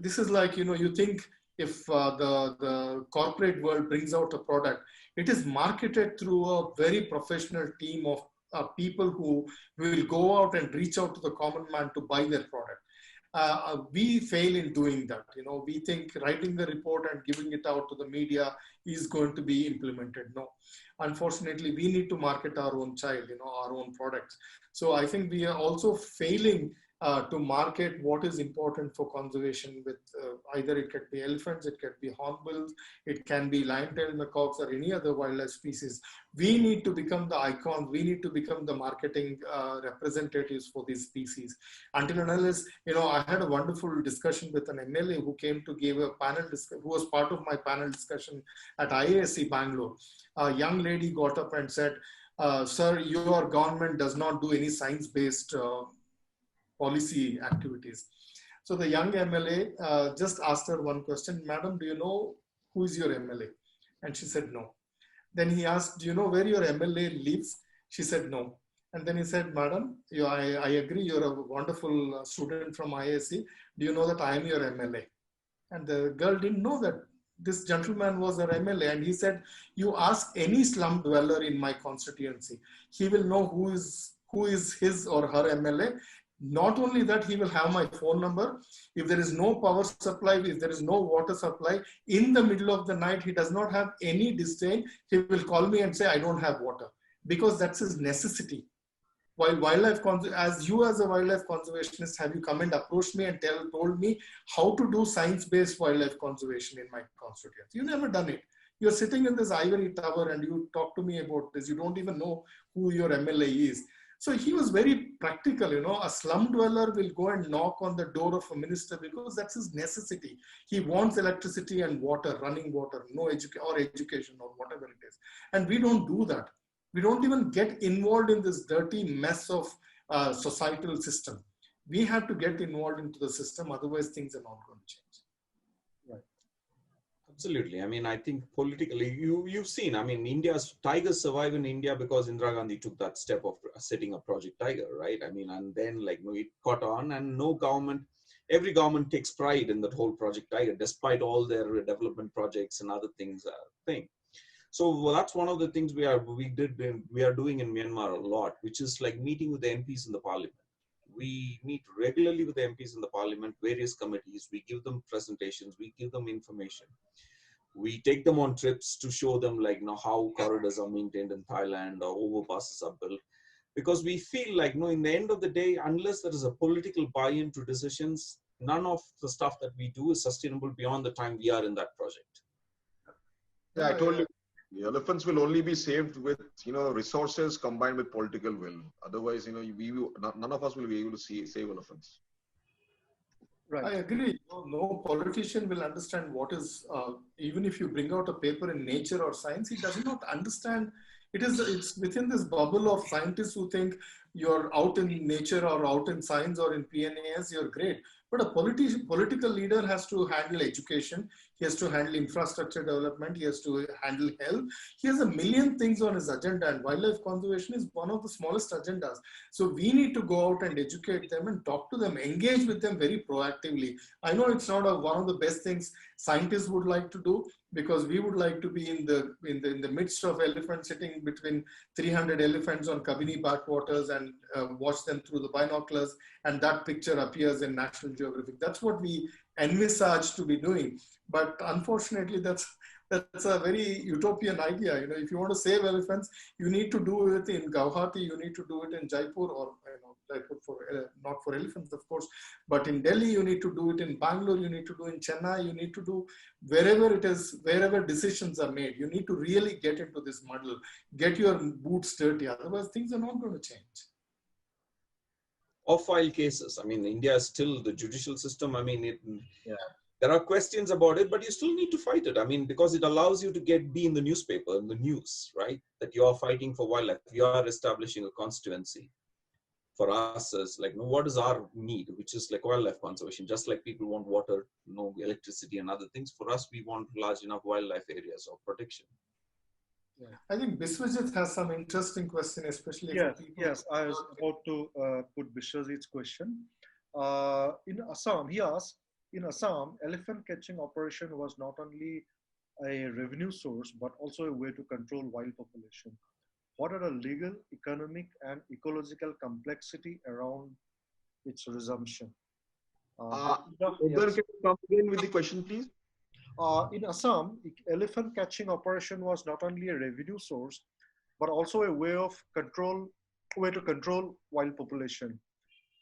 This is like, you think if the corporate world brings out a product, it is marketed through a very professional team of people who will go out and reach out to the common man to buy their product. We fail in doing that. We think writing the report and giving it out to the media is going to be implemented. No, unfortunately, we need to market our own child, our own products. So I think we are also failing to market what is important for conservation with either it could be elephants, it could be hornbills, it can be lion-tailed macaques or any other wildlife species. We need to become the icons. We need to become the marketing representatives for these species. Until and unless, I had a wonderful discussion with an MLA who came to give a panel discussion, who was part of my panel discussion at IASC Bangalore. A young lady got up and said, sir, your government does not do any science-based policy activities. So the young MLA just asked her one question, Madam, do you know who is your MLA? And she said, no. Then he asked, do you know where your MLA lives? She said, no. And then he said, Madam, I agree, you're a wonderful student from IASC. Do you know that I am your MLA? And the girl didn't know that this gentleman was her MLA. And he said, you ask any slum dweller in my constituency, he will know who is his or her MLA. Not only that, he will have my phone number. If there is no power supply, if there is no water supply, in the middle of the night, he does not have any disdain. He will call me and say, I don't have water, because that's his necessity. While as a wildlife conservationist, have you come and approached me and told me how to do science-based wildlife conservation in my constituency? You've never done it. You're sitting in this ivory tower and you talk to me about this. You don't even know who your MLA is. So he was very practical, a slum dweller will go and knock on the door of a minister because that's his necessity. He wants electricity and water, running water, education or whatever it is. And we don't do that. We don't even get involved in this dirty mess of societal system. We have to get involved into the system, otherwise things are not going to change. Absolutely. I mean, I think politically, you've seen, I mean, India's tigers survive in India because Indira Gandhi took that step of setting up Project Tiger, right? I mean, and then it caught on, and every government takes pride in that whole Project Tiger, despite all their development projects and other things. So that's one of the things we are doing in Myanmar a lot, which is like meeting with the MPs in the parliament. We meet regularly with the MPs in the parliament, various committees. We give them presentations. We give them information. We take them on trips to show them how corridors are maintained in Thailand or overpasses are built. Because we feel in the end of the day, unless there is a political buy-in to decisions, none of the stuff that we do is sustainable beyond the time we are in that project. Yeah, I told you. The elephants will only be saved with, resources combined with political will. Otherwise, none of us will be able to save elephants. Right. I agree. No politician will understand what is, even if you bring out a paper in Nature or Science, he does not understand, It's within this bubble of scientists who think you're out in nature or out in science or in PNAS, you're great. But a political leader has to handle education. He has to handle infrastructure development. He has to handle health. He has a million things on his agenda, and wildlife conservation is one of the smallest agendas. So we need to go out and educate them and talk to them, engage with them very proactively. I know it's not one of the best things scientists would like to do, because we would like to be in the midst of elephants, sitting between 300 elephants on Kabini backwaters and watch them through the binoculars, and that picture appears in National Geographic. That's what we envisage to be doing. But unfortunately, that's a very utopian idea. You know, if you want to save elephants, you need to do it in Guwahati, you need to do it in Jaipur, or Jaipur for not for elephants, of course, but in Delhi, you need to do it in Bangalore, you need to do in Chennai, you need to do wherever it is, wherever decisions are made. You need to really get into this muddle, get your boots dirty, otherwise things are not going to change. Off-file cases. I mean, India is still the judicial system. I mean, there are questions about it, but you still need to fight it. I mean, because it allows you to be in the newspaper, in the news, right? That you are fighting for wildlife. You are establishing a constituency. For us, as like, what is our need, which is like wildlife conservation. Just like people want water, electricity and other things. For us, we want large enough wildlife areas of protection. Yeah. I think Biswajit has some interesting question, especially for people. Yes, I was about to put Biswajit's question. In Assam, he asked, in Assam, elephant catching operation was not only a revenue source, but also a way to control wild population. What are the legal, economic, and ecological complexity around its resumption? Can you come again with the question, please? In Assam, elephant catching operation was not only a revenue source, but also a way to control wild population.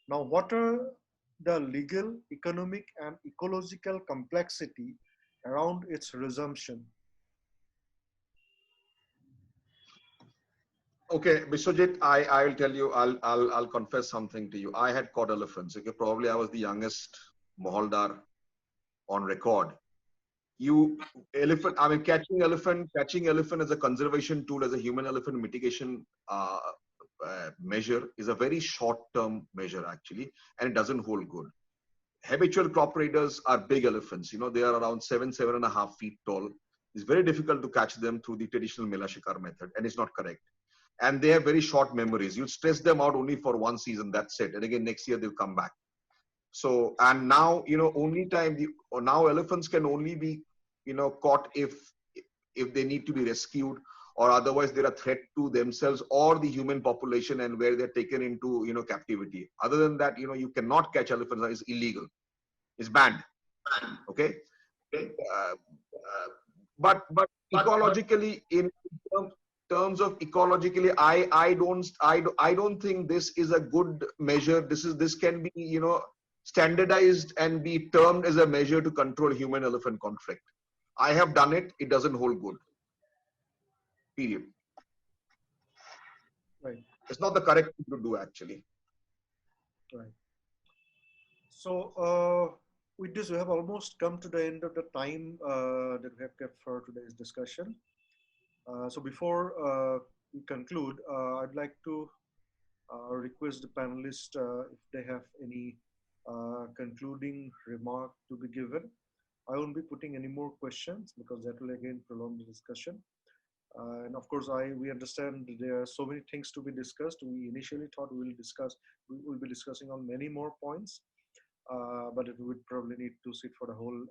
Now, what are the legal, economic, and ecological complexity around its resumption? Okay, Biswajit, I'll tell you, I'll confess something to you. I had caught elephants. Okay, probably I was the youngest Mohaldar on record. Catching elephant as a conservation tool, as a human elephant mitigation measure is a very short-term measure actually, and it doesn't hold good. Habitual crop raiders are big elephants. They are around 7.5 feet tall. It's very difficult to catch them through the traditional Mela Shikar method, and it's not correct. And they have very short memories. You stress them out only for one season, that's it. And again, next year they'll come back. So, and now, now elephants can only be, caught if they need to be rescued, or otherwise they're a threat to themselves or the human population, and where they're taken into, captivity. Other than that, you cannot catch elephants. It's illegal. It's banned. Okay. But ecologically, in terms of ecologically, I don't think this is a good measure. This can be, standardized and be termed as a measure to control human-elephant conflict. I have done it. It doesn't hold good. Period. Right. It's not the correct thing to do, actually. Right. So with this, we have almost come to the end of the time that we have kept for today's discussion. So before we conclude, I'd like to request the panelists if they have any concluding remark to be given. I won't be putting any more questions because that will again prolong the discussion. And of course, we understand there are so many things to be discussed. We initially thought we will be discussing on many more points, but it would probably need to sit for the whole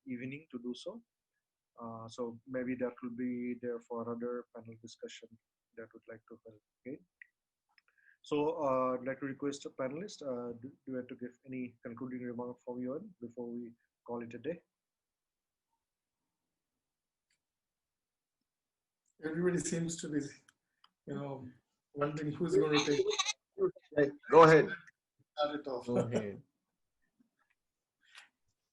evening to do so. So maybe that will be there for another panel discussion that would like to help. Okay. So I'd like to request a panelist. Do you have to give any concluding remark from you before we call it a day? Everybody seems to be, wondering who's going to take. Go ahead. Start it off. Go ahead.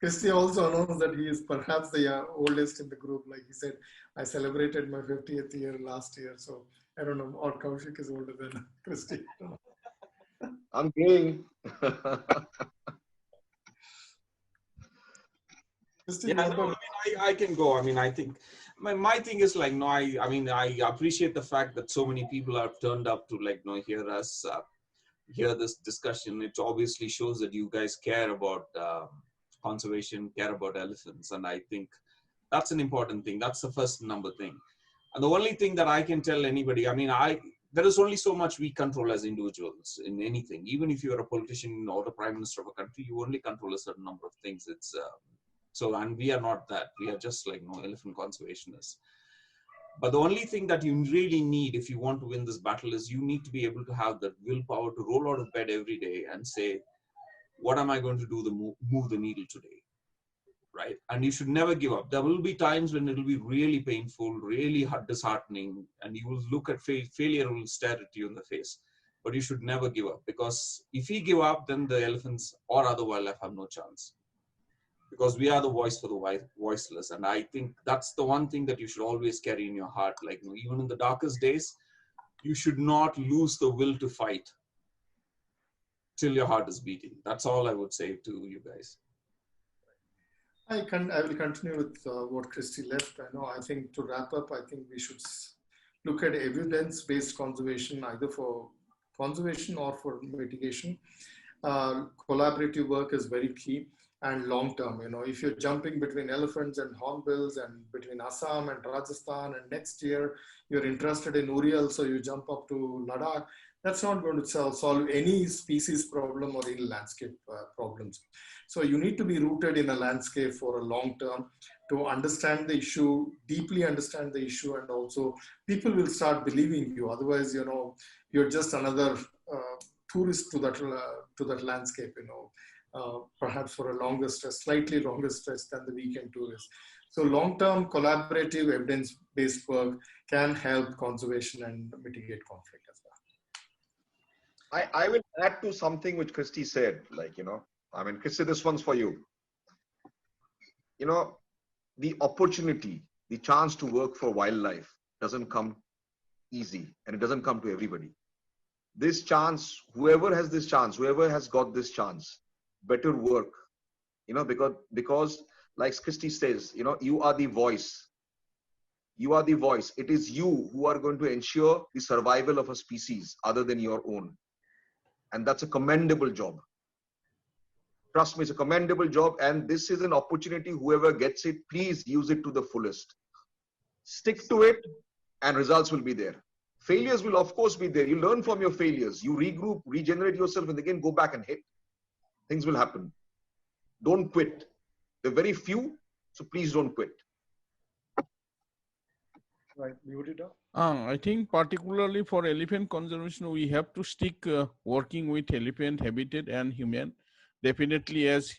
Christy also announced that he is perhaps the oldest in the group. Like he said, I celebrated my 50th year last year. So I don't know, or Kaushik is older than Christy. I'm going. Yeah, I can go. I mean, I think my thing is like, no, I mean, I appreciate the fact that so many people have turned up to like, hear us, hear this discussion. It obviously shows that you guys care about conservation, care about elephants. And I think that's an important thing. That's the first number thing. And the only thing that I can tell anybody, I mean, there is only so much we control as individuals in anything. Even if you're a politician or the prime minister of a country, you only control a certain number of things. It's so, and we are not that. We are just like elephant conservationists. But the only thing that you really need if you want to win this battle is you need to be able to have that willpower to roll out of bed every day and say, what am I going to do to move the needle today? Right? And you should never give up. There will be times when it will be really painful, really disheartening, and you will look at failure will stare at you in the face. But you should never give up, because if you give up, then the elephants or other wildlife have no chance. Because we are the voice for the voiceless. And I think that's the one thing that you should always carry in your heart. Like, even in the darkest days, you should not lose the will to fight till your heart is beating. That's all I would say to you guys. I will continue with what Christy left. I think to wrap up, I think we should look at evidence-based conservation, either for conservation or for mitigation. Collaborative work is very key. And long term, if you're jumping between elephants and hornbills and between Assam and Rajasthan, and next year you're interested in Uriel, so you jump up to Ladakh, that's not going to solve any species problem or any landscape problems. So you need to be rooted in a landscape for a long term to understand the issue, deeply understand the issue, and also people will start believing you. Otherwise, you're just another tourist to that landscape, perhaps for a slightly longer stretch than the weekend tourist. So long-term collaborative evidence-based work can help conservation and mitigate conflict as well. I will add to something which Christy said, I mean, Christy, this one's for you. The opportunity, the chance to work for wildlife doesn't come easy, and it doesn't come to everybody. This chance, whoever has this chance, whoever has got this chance, better work, because like Christy says, you are the voice. You are the voice. It is you who are going to ensure the survival of a species other than your own. And that's a commendable job. Trust me, it's a commendable job. And this is an opportunity. Whoever gets it, please use it to the fullest. Stick to it and results will be there. Failures will of course be there. You learn from your failures. You regroup, regenerate yourself, and again go back and hit. Things will happen. Don't quit. There are very few, so please don't quit. Right, Bibhuti? I think particularly for elephant conservation, we have to stick working with elephant habitat and human. Definitely, as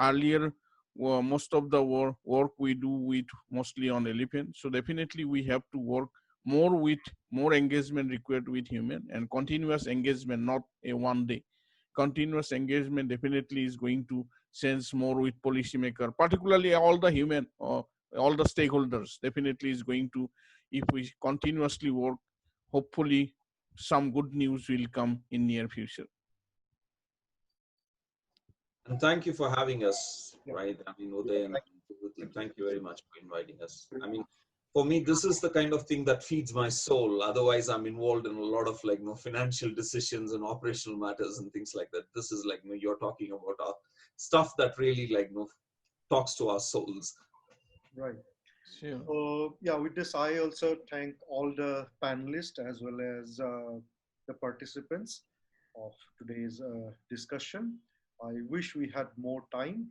earlier, most of the work we do with mostly on elephant. So definitely we have to work more engagement required with human, and continuous engagement, not a one day. Continuous engagement definitely is going to sense more with policymaker, particularly all the human, all the stakeholders. Definitely is going to, if we continuously work, hopefully some good news will come in near future. And thank you for having us, right? I mean, Udayan, thank you very much for inviting us. I mean, for me, this is the kind of thing that feeds my soul. Otherwise, I'm involved in a lot of financial decisions and operational matters and things like that. This is you're talking about stuff that really talks to our souls. Right. Sure. So yeah, with this, I also thank all the panelists as well as the participants of today's discussion. I wish we had more time,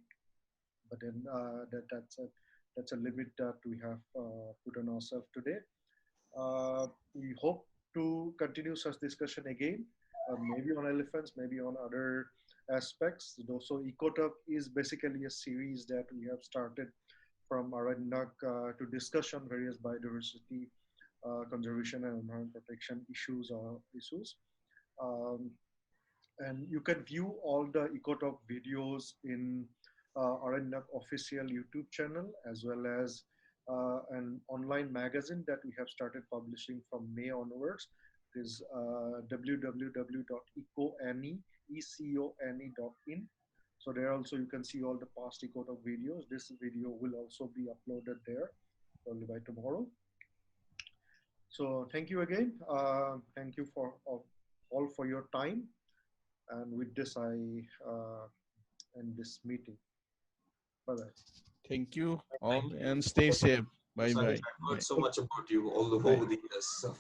but then that's a limit that we have put on ourselves today. We hope to continue such discussion again, maybe on elephants, maybe on other aspects. So EcoTalk is basically a series that we have started from Aaranyak to discuss on various biodiversity, conservation and environment protection issues. And you can view all the EcoTalk videos in Aaranyak official YouTube channel, as well as an online magazine that we have started publishing from May onwards. It is www.econe.in. So there also you can see all the past EcoTalk videos. This video will also be uploaded there. probably by tomorrow. So thank you again. Thank you for all for your time. And with this, I end this meeting. Bye-bye. Thank you all and stay safe. Bye Sanjay, bye. I've heard so much about you all over the years. So.